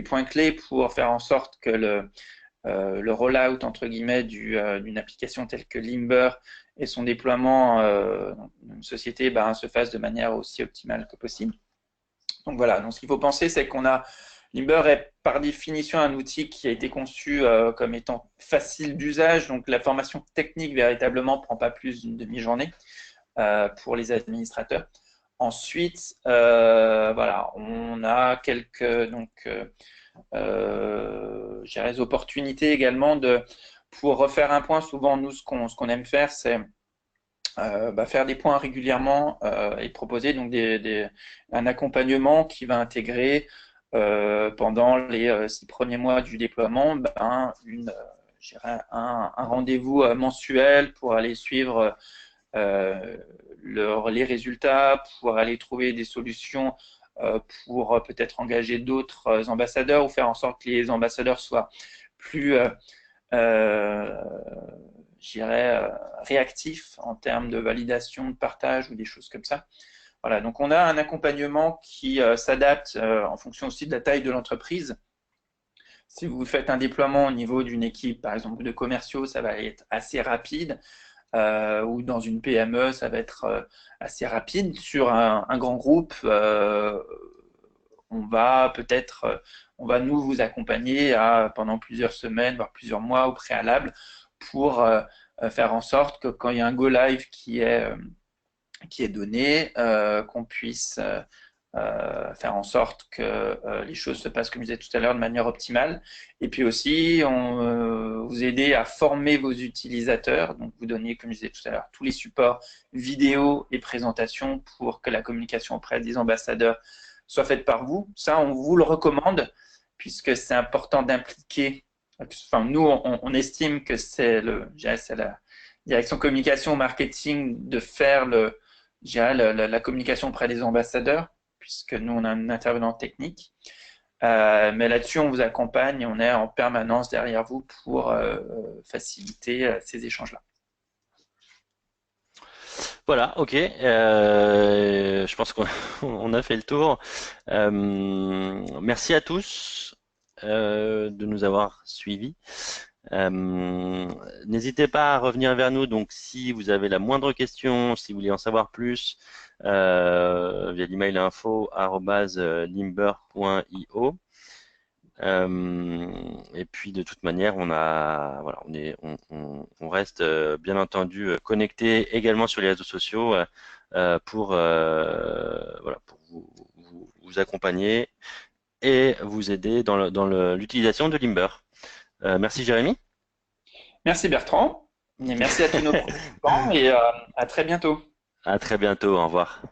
points clés pour faire en sorte que le rollout entre guillemets d'une application telle que Limber et son déploiement dans une société se fasse de manière aussi optimale que possible. Donc voilà, donc ce qu'il faut penser, c'est qu'on a Limber est par définition un outil qui a été conçu comme étant facile d'usage, donc la formation technique véritablement ne prend pas plus d'une demi-journée pour les administrateurs. Ensuite, voilà, on a quelques opportunités également pour refaire un point. Souvent, nous, ce qu'on aime faire, c'est faire des points régulièrement et proposer donc un accompagnement qui va intégrer pendant les 6 premiers mois du déploiement un rendez-vous mensuel pour aller suivre les résultats, pour aller trouver des solutions pour peut-être engager d'autres ambassadeurs ou faire en sorte que les ambassadeurs soient plus réactifs en termes de validation, de partage ou des choses comme ça. Voilà, donc on a un accompagnement qui s'adapte en fonction aussi de la taille de l'entreprise. Si vous faites un déploiement au niveau d'une équipe, par exemple de commerciaux, ça va être assez rapide. Ou dans une PME, ça va être assez rapide. Sur un grand groupe, on va nous vous accompagner pendant plusieurs semaines, voire plusieurs mois au préalable pour faire en sorte que quand il y a un go live qui est donné, qu'on puisse faire en sorte que les choses se passent, comme je disais tout à l'heure, de manière optimale. Et puis aussi, vous aider à former vos utilisateurs. Donc, vous donner, comme je disais tout à l'heure, tous les supports vidéo et présentation pour que la communication auprès des ambassadeurs soit faite par vous. Ça, on vous le recommande puisque c'est important d'impliquer. Enfin, nous, on estime que c'est la direction communication marketing de faire la communication auprès des ambassadeurs, puisque nous, on a un intervenant technique. Mais là-dessus, on vous accompagne, on est en permanence derrière vous pour faciliter ces échanges-là. Voilà, ok. Je pense qu'on on a fait le tour. Merci à tous de nous avoir suivis. N'hésitez pas à revenir vers nous. Donc, si vous avez la moindre question, si vous voulez en savoir plus, via l'email info@limber.io. Et puis de toute manière, voilà, on reste bien entendu connecté également sur les réseaux sociaux voilà, pour vous accompagner et vous aider dans l'utilisation de Limber. Merci Jérémy. Merci Bertrand, et merci à tous nos participants et à très bientôt. À très bientôt. Au revoir.